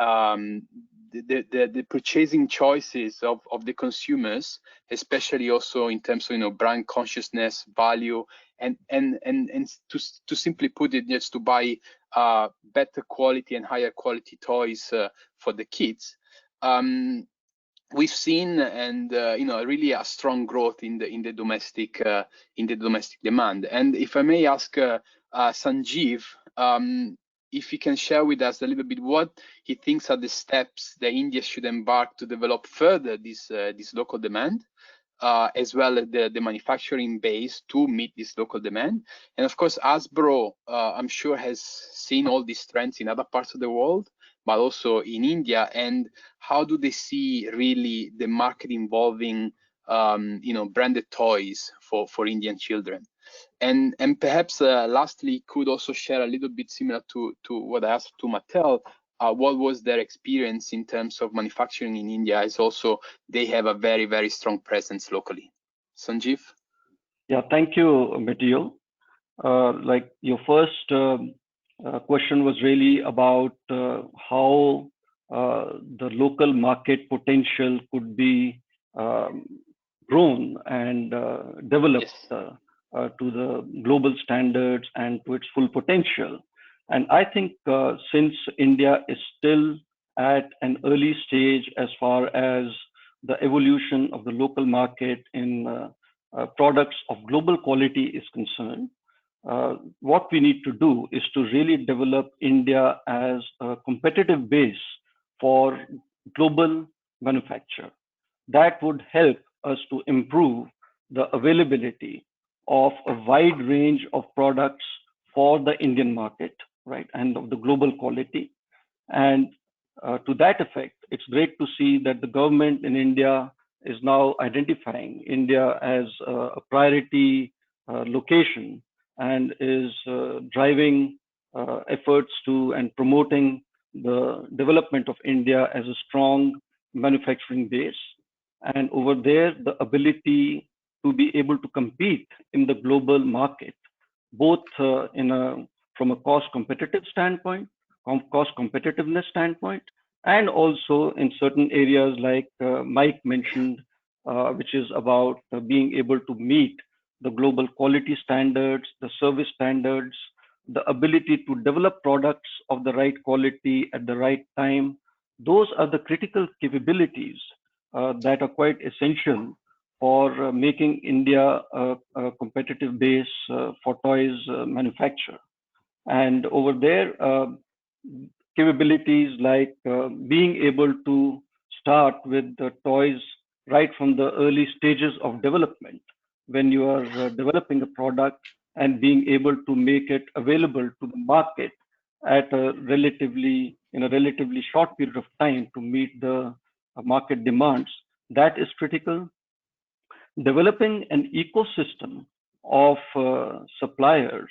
purchasing choices of the consumers, especially also in terms of brand consciousness, value, and to simply put it, just to buy better quality and higher quality toys for the kids. We've seen really a strong growth in the domestic demand. And if I may ask Sanjeev, if he can share with us a little bit what he thinks are the steps that India should embark to develop further this local demand, as well as the manufacturing base to meet this local demand. And of course, Hasbro, I'm sure, has seen all these trends in other parts of the world, but also in India. And how do they see really the market involving, branded toys for Indian children? And perhaps lastly, could also share a little bit similar to what I asked to Mattel, what was their experience in terms of manufacturing in India, as also they have a very, very strong presence locally. Sanjeev? Yeah, thank you, Matteo. Like your first question was really about how the local market potential could be grown and developed. Yes. To the global standards and to its full potential. And I think since India is still at an early stage as far as the evolution of the local market in products of global quality is concerned, what we need to do is to really develop India as a competitive base for global manufacture. That would help us to improve the availability of a wide range of products for the Indian market, right, and of the global quality. And to that effect, it's great to see that the government in India is now identifying India as a priority location and is driving efforts to and promoting the development of India as a strong manufacturing base. And over there, the ability to be able to compete in the global market, both from a cost competitive standpoint, cost competitiveness standpoint, and also in certain areas like Mike mentioned, which is about being able to meet the global quality standards, the service standards, the ability to develop products of the right quality at the right time. Those are the critical capabilities that are quite essential for making India a competitive base for toys manufacture. And over there, capabilities like being able to start with the toys right from the early stages of development when you are developing a product and being able to make it available to the market at a relatively short period of time to meet the market demands. That is critical. Developing an ecosystem of suppliers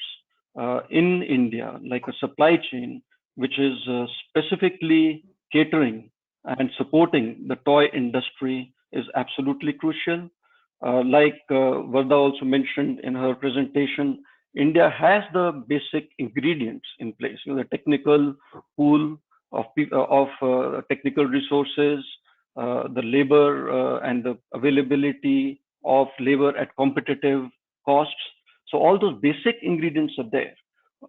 in India, like a supply chain, which is specifically catering and supporting the toy industry, is absolutely crucial. Like Varda also mentioned in her presentation, India has the basic ingredients in place, the technical pool of technical resources, the labor and the availability of labor at competitive costs. So all those basic ingredients are there.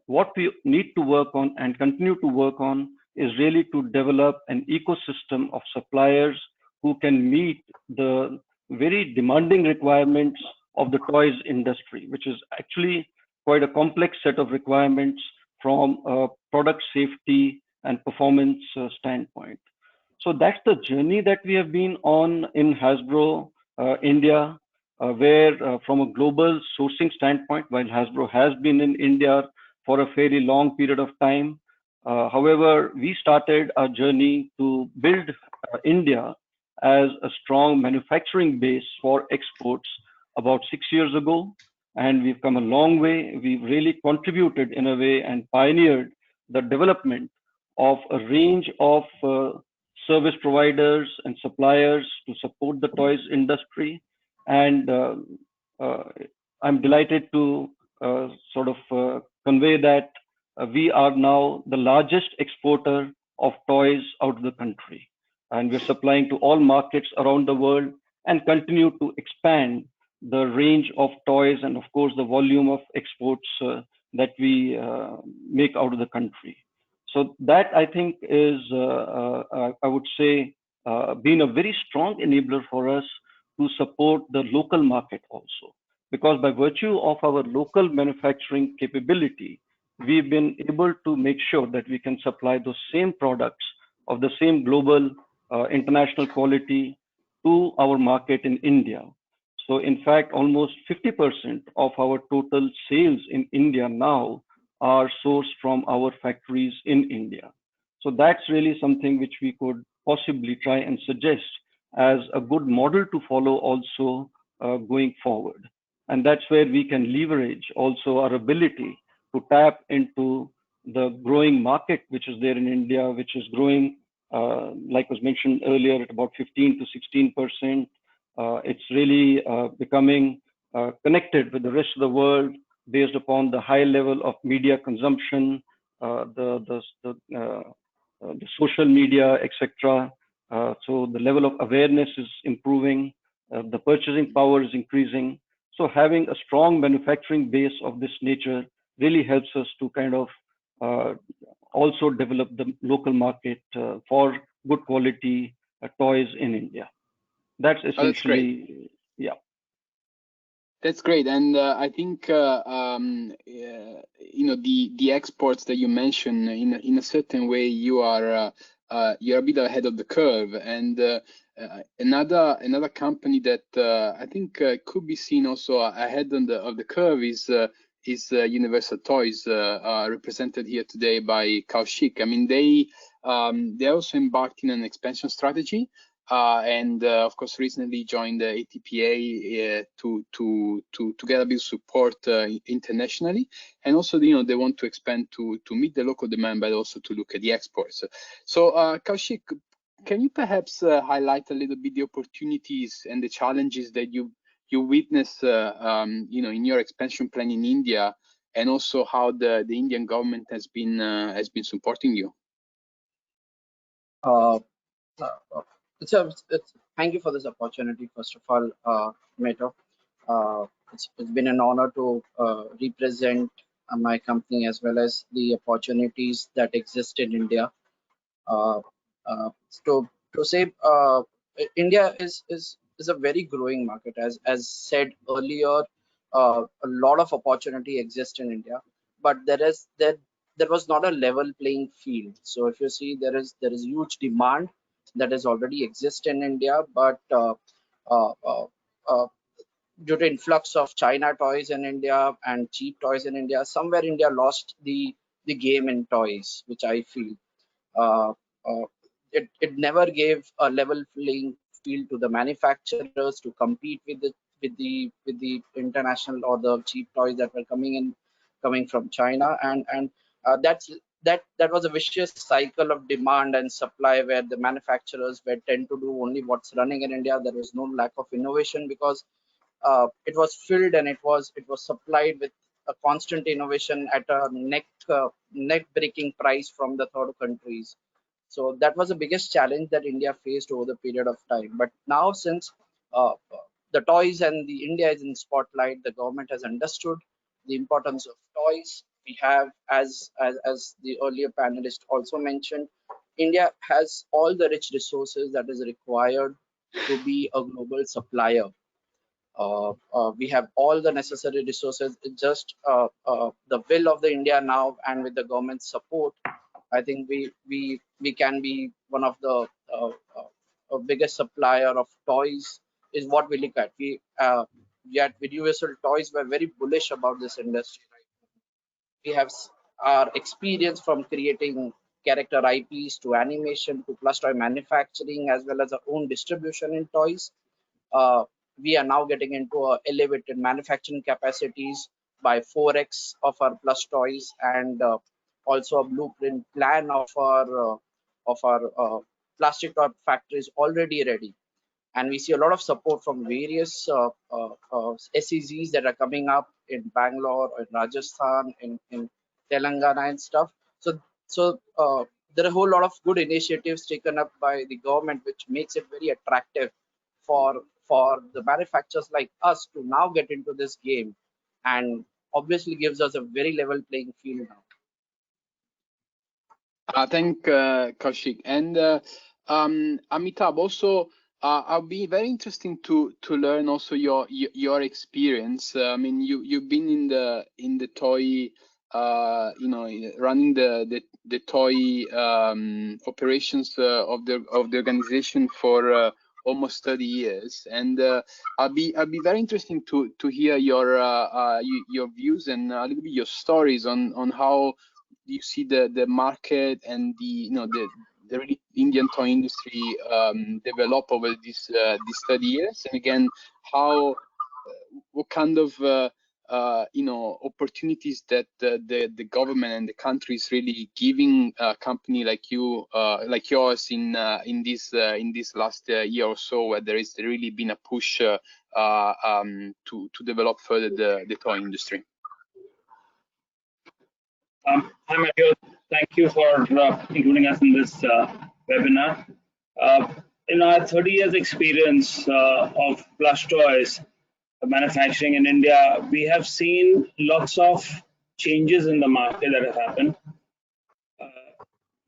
What we need to work on and continue to work on is really to develop an ecosystem of suppliers who can meet the very demanding requirements of the toys industry, which is actually quite a complex set of requirements from a product safety and performance standpoint. So that's the journey that we have been on in Hasbro India, where from a global sourcing standpoint, while Hasbro has been in India for a fairly long period of time, however, we started our journey to build India as a strong manufacturing base for exports about 6 years ago. And we've come a long way. We've really contributed in a way and pioneered the development of a range of service providers and suppliers to support the toys industry. And I'm delighted to convey that we are now the largest exporter of toys out of the country. And we're supplying to all markets around the world and continue to expand the range of toys and, of course, the volume of exports that we make out of the country. So that, I think, is, I would say, been a very strong enabler for us to support the local market also. Because by virtue of our local manufacturing capability, we've been able to make sure that we can supply those same products of the same global international quality to our market in India. So in fact, almost 50% of our total sales in India now are sourced from our factories in India. So that's really something which we could possibly try and suggest as a good model to follow also going forward. And that's where we can leverage also our ability to tap into the growing market, which is there in India, which is growing, like was mentioned earlier, at about 15 to 16%. It's really becoming connected with the rest of the world based upon the high level of media consumption, the social media, etc. So the level of awareness is improving, the purchasing power is increasing. So having a strong manufacturing base of this nature really helps us to kind of also develop the local market for good quality toys in India. That's essentially, yeah. That's great, and I think the exports that you mentioned in a certain way you're a bit ahead of the curve, and another company that I think could be seen also ahead of the curve is Universal Toys, represented here today by Kaushik. I mean, they also embarked in an expansion strategy. And of course, recently joined the ATPA to get a bit of support internationally, and also they want to expand to meet the local demand, but also to look at the exports. So, Kaushik, can you perhaps highlight a little bit the opportunities and the challenges that you witness, in your expansion plan in India, and also how the Indian government has been supporting you? Uh, Thank you for this opportunity, first of all, Meto. It's been an honor to represent my company as well as the opportunities that exist in India. Uh, uh, to say India is a very growing market, as said earlier. A lot of opportunity exists in India, but there was not a level playing field. So if you see, there is huge demand that is already exist in India, but uh, uh, uh, due to influx of China toys in India and cheap toys in India, somewhere India lost the game in toys, which I feel. Uh, uh, it never gave a level playing field to the manufacturers to compete with the international or the cheap toys that were coming from China, and that was a vicious cycle of demand and supply where the manufacturers were tend to do only what's running in India. There was no lack of innovation because it was filled and it was supplied with a constant innovation at a neck breaking price from the third countries. So that was the biggest challenge that India faced over the period of time. But now, since the toys and the India is in spotlight, the government has understood the importance of toys. We have, as the earlier panelist also mentioned, India has all the rich resources that is required to be a global supplier. We have all the necessary resources. It's just the will of the India now, and with the government support, I think we can be one of the biggest supplier of toys. Is what we look at. Yet with Universal Toys, we're very bullish about this industry. Right? We have our experience from creating character IPs to animation to plus toy manufacturing as well as our own distribution in toys. uh, we are now getting into elevated manufacturing capacities by 4x of our plus toys, and also a blueprint plan of our plastic toy factories already ready. And we see a lot of support from various SEZs that are coming up in Bangalore, in Rajasthan, in Telangana and stuff. So there are a whole lot of good initiatives taken up by the government, which makes it very attractive for the manufacturers like us to now get into this game, and obviously gives us a very level playing field now. Thank Kaushik and Amitabh. Also, I'll be very interesting to learn also your experience. I mean, you've been in the toy, running the toy operations of the organization for almost 30 years, and I'll be very interesting to hear your views and a little bit your stories on how you see the market and the really Indian toy industry develop over these 30 years, and again how what kind of opportunities that the government and the country is really giving a company like you like yours in this last year or so, where there has really been a push to develop further the toy industry. Hi, Matthew. Thank you for including us in this webinar. In our 30 years experience of plush toys manufacturing in India, we have seen lots of changes in the market that have happened.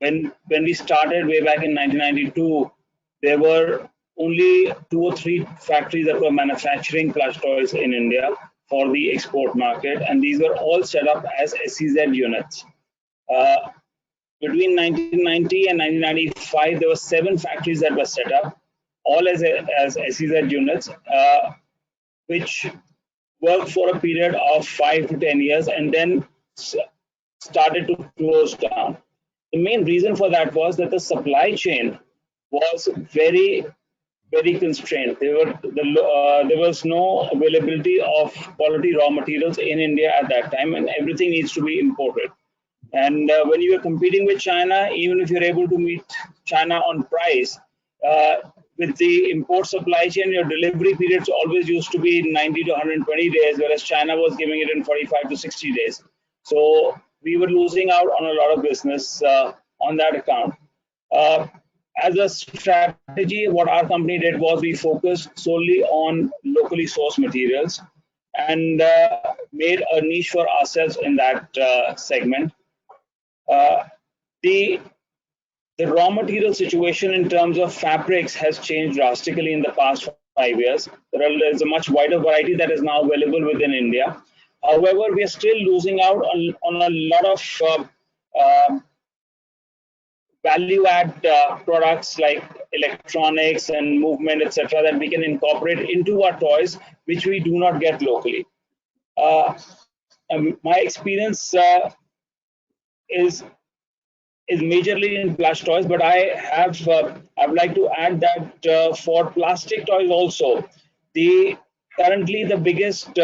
When we started way back in 1992, there were only 2 or 3 factories that were manufacturing plush toys in India for the export market, and these were all set up as SEZ units. Between 1990 and 1995, there were 7 factories that were set up, all as SEZ units, which worked for a period of 5 to 10 years and then started to close down. The main reason for that was that the supply chain was very constrained. There was no availability of quality raw materials in India at that time, and everything needs to be imported. And when you are competing with China, even if you're able to meet China on price, with the import supply chain, your delivery periods always used to be 90 to 120 days, whereas China was giving it in 45 to 60 days. So we were losing out on a lot of business on that account. as a strategy, what our company did was we focused solely on locally sourced materials and made a niche for ourselves in that segment. The raw material situation in terms of fabrics has changed drastically in the past 5 years. There's a much wider variety that is now available within India. However, we are still losing out on a lot of value add products like electronics and movement, etc., that we can incorporate into our toys, which we do not get locally. My experience is majorly in plush toys, but I would like to add that for plastic toys also, currently the biggest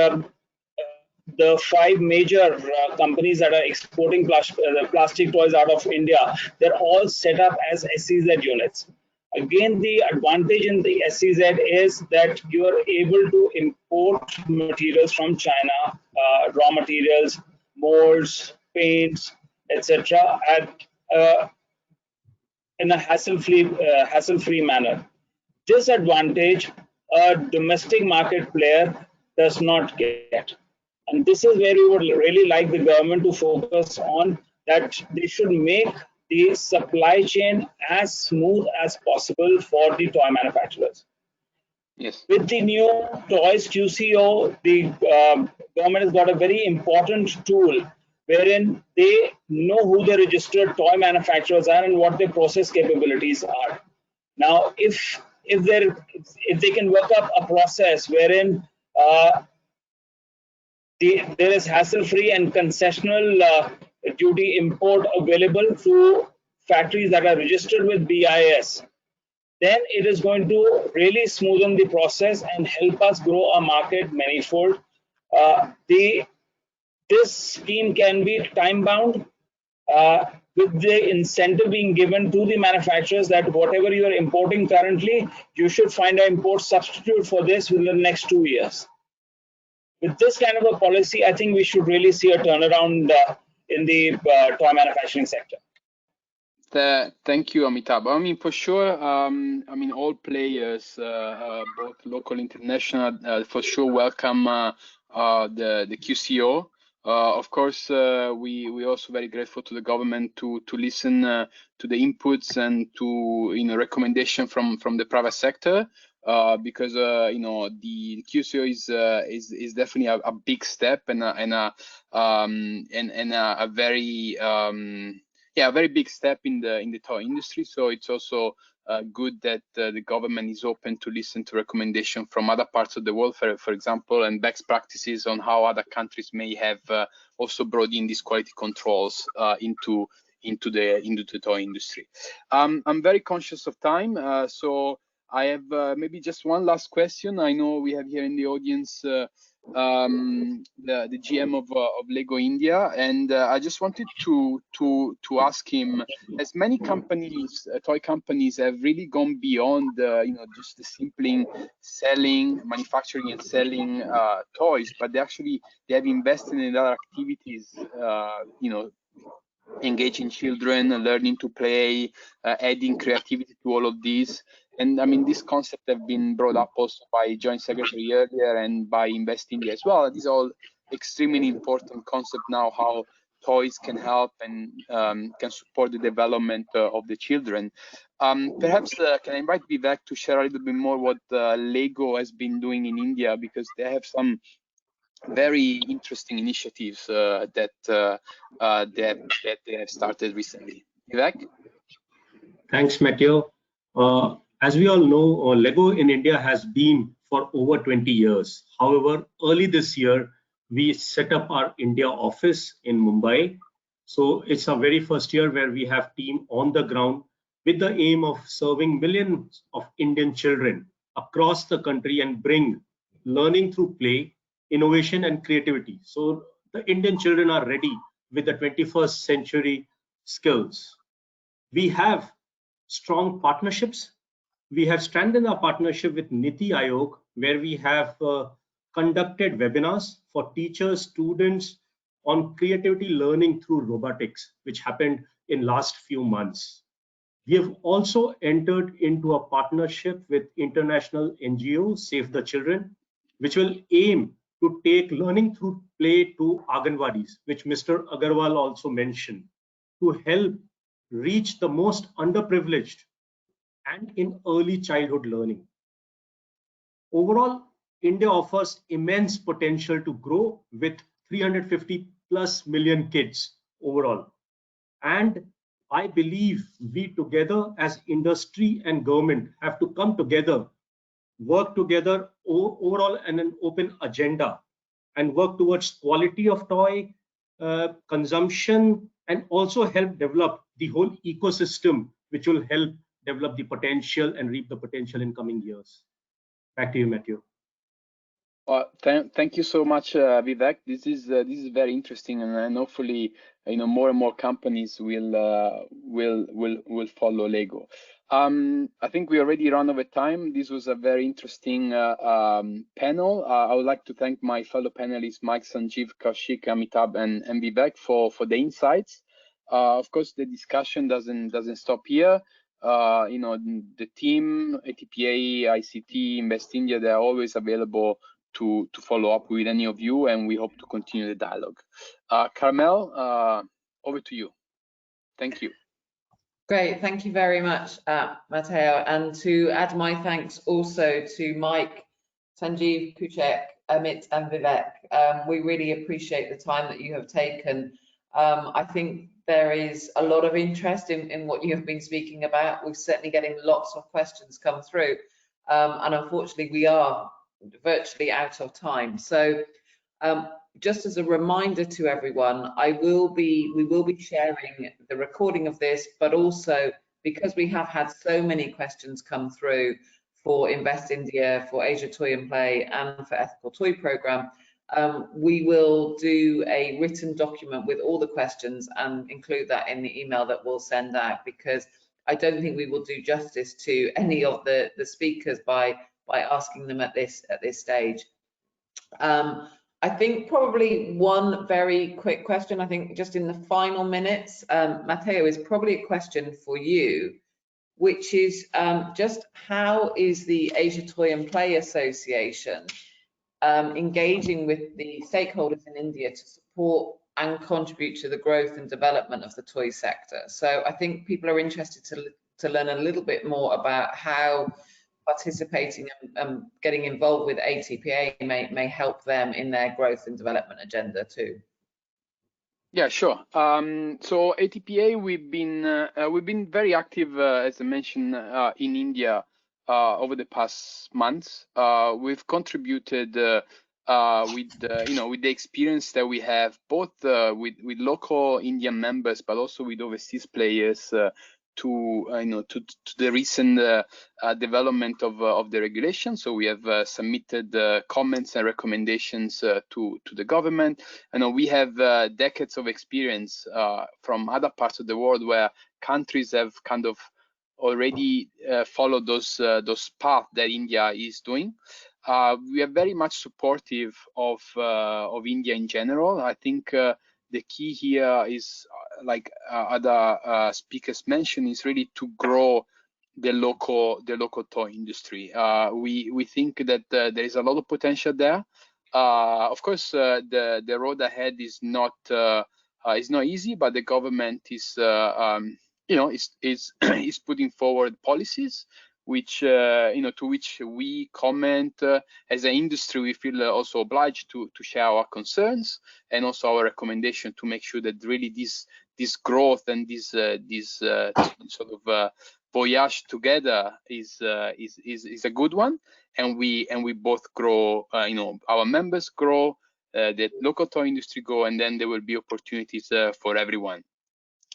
the 5 major companies that are exporting plastic toys out of India, they're all set up as SEZ units. Again, the advantage in the SEZ is that you are able to import materials from China, raw materials, molds, paints, etc., in a hassle-free manner. This advantage a domestic market player does not get. And this is where we would really like the government to focus on, that they should make the supply chain as smooth as possible for the toy manufacturers. Yes. With the new Toys QCO, the government has got a very important tool wherein they know who the registered toy manufacturers are and what their process capabilities are. Now, if they can work up a process wherein there is hassle-free and concessional duty import available through factories that are registered with BIS, then it is going to really smoothen the process and help us grow our market manifold. This scheme can be time-bound, with the incentive being given to the manufacturers that whatever you are importing currently, you should find an import substitute for this within the next 2 years. With this kind of a policy, I think we should really see a turnaround in the toy manufacturing sector. Thank you, Amitabh. I mean, for sure, I mean, all players, both local, international, for sure welcome the QCO. Of course, we're also very grateful to the government to listen to the inputs and to recommendation from the private sector. Because the QCO is definitely a big step and a very a very big step in the toy industry. So it's also good that the government is open to listen to recommendation from other parts of the world, for example, and best practices on how other countries may have also brought in these quality controls into the toy industry. I'm very conscious of time, so I have maybe just one last question. I know we have here in the audience the GM of Lego India, and I just wanted to ask him, as many companies, toy companies, have really gone beyond just the simply manufacturing and selling toys, but they have invested in other activities, engaging children, learning to play, adding creativity to all of these. And I mean, this concept have been brought up also by Joint Secretary earlier and by Invest India as well. These are all extremely important concept now, how toys can help and can support the development of the children. Perhaps can I invite Vivek to share a little bit more what Lego has been doing in India, because they have some very interesting initiatives that they have started recently. Vivek? Thanks, Matteo. As we all know, Lego in India has been for over 20 years. However, early this year, we set up our India office in Mumbai. So it's our very first year where we have team on the ground with the aim of serving millions of Indian children across the country and bring learning through play, innovation and creativity. So the Indian children are ready with the 21st century skills. We have strong partnerships. We have strengthened our partnership with Niti Aayog, where we have conducted webinars for teachers, students on creativity learning through robotics, which happened in last few months. We have also entered into a partnership with international NGO Save the Children, which will aim to take learning through play to Anganwadis, which Mr. Agarwal also mentioned, to help reach the most underprivileged and in early childhood learning. Overall, India offers immense potential to grow with 350 plus million kids overall. And I believe we together as industry and government have to come together, work together overall in an open agenda, and work towards quality of toy consumption, and also help develop the whole ecosystem, which will help develop the potential and reap the potential in coming years. Back to you, Matthew. Thank you so much, Vivek. This is very interesting, and hopefully, more and more companies will follow Lego. I think we already run over time. This was a very interesting panel. I would like to thank my fellow panelists, Mike, Sanjeev, Kaushik, Amitabh, and Vivek for the insights. Of course, the discussion doesn't stop here. The team, ATPA, ICT, Invest India, they're always available to follow up with any of you, and we hope to continue the dialogue. Carmel, over to you. Thank you. Great, thank you very much, Matteo, and to add my thanks also to Mike, Sanjeev, Kaushik, Amit, and Vivek. We really appreciate the time that you have taken. I think there is a lot of interest in what you have been speaking about. We're certainly getting lots of questions come through, and unfortunately we are virtually out of time. So just as a reminder to everyone, we will be sharing the recording of this, but also because we have had so many questions come through for Invest India, for Asia Toy and Play, and for Ethical Toy Program, we will do a written document with all the questions and include that in the email that we'll send out, because I don't think we will do justice to any of the speakers by asking them at this stage. I think probably one very quick question, I think just in the final minutes, Matteo, is probably a question for you, which is just how is the Asia Toy and Play Association engaging with the stakeholders in India to support and contribute to the growth and development of the toy sector? So I think people are interested to learn a little bit more about how participating and getting involved with ATPA may help them in their growth and development agenda too. Yeah, sure. So ATPA, we've been very active, as I mentioned, in India over the past months. We've contributed with the experience that we have, both with local Indian members, but also with overseas players, to the recent development of the regulation. So we have submitted comments and recommendations to the government. We have decades of experience from other parts of the world where countries have kind of already followed those paths that India is doing. We are very much supportive of India in general. I think the key here is, like other speakers mentioned, is really to grow the local toy industry. We think that there is a lot of potential there. Of course, the road ahead is not easy, but the government is is putting forward policies which to which we comment as an industry. We feel also obliged to share our concerns and also our recommendation to make sure that really this growth and this sort of voyage together is a good one, and we both grow. Our members grow, the local toy industry grow, and then there will be opportunities for everyone.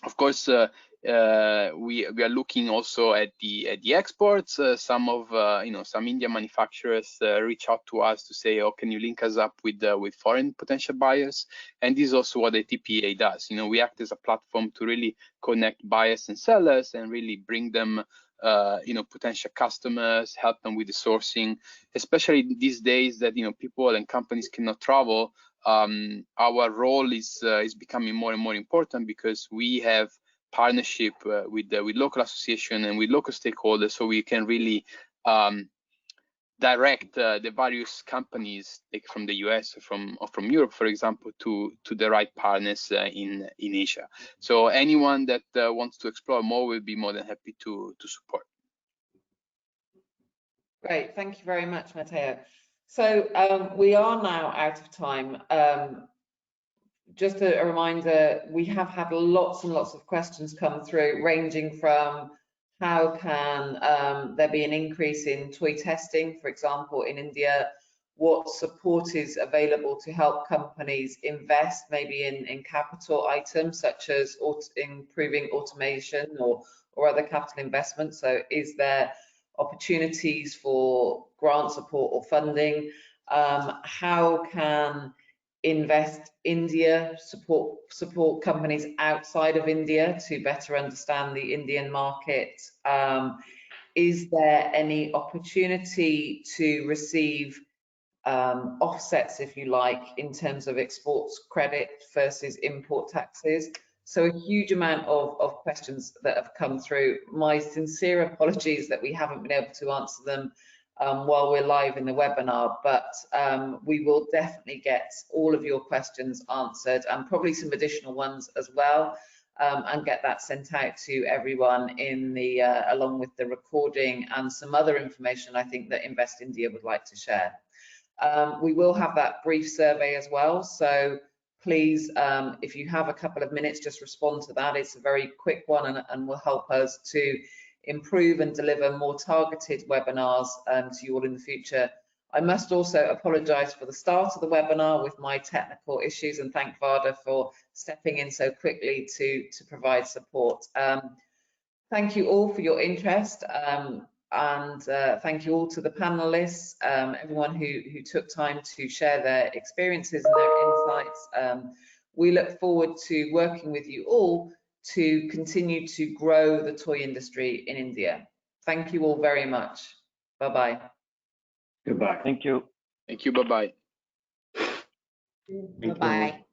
Of course, we are looking also at the exports. Some Indian manufacturers reach out to us to say, "Oh, can you link us up with foreign potential buyers?" And this is also what the TPA does. We act as a platform to really connect buyers and sellers and really bring them potential customers, help them with the sourcing, especially these days that people and companies cannot travel. Our role is becoming more and more important because we have partnership with local association and with local stakeholders, so we can really direct the various companies, like from the US or from Europe, for example, to the right partners in Asia. So anyone that wants to explore more will be more than happy to support. Great, thank you very much, Matteo. So we are now out of time. Just a reminder, we have had lots and lots of questions come through, ranging from how can there be an increase in toy testing, for example, in India? What support is available to help companies invest maybe in capital items such as improving automation or other capital investments? So is there opportunities for grant support or funding? How can Invest India support companies outside of India to better understand the Indian market? Is there any opportunity to receive offsets, if you like, in terms of exports credit versus import taxes? So a huge amount of questions that have come through. My sincere apologies that we haven't been able to answer them while we're live in the webinar, but we will definitely get all of your questions answered and probably some additional ones as well, and get that sent out to everyone in the along with the recording and some other information I think that Invest India would like to share. We will have that brief survey as well, so please, if you have a couple of minutes, just respond to that. It's a very quick one and will help us to improve and deliver more targeted webinars to you all in the future. I must also apologise for the start of the webinar with my technical issues, and thank Vada for stepping in so quickly to provide support. Thank you all for your interest, and thank you all to the panelists, everyone who took time to share their experiences and their insights. We look forward to working with you all to continue to grow the toy industry in India. Thank you all very much. Bye-bye. Goodbye. Thank you. Thank you. Bye-bye. Thank you. Bye-bye.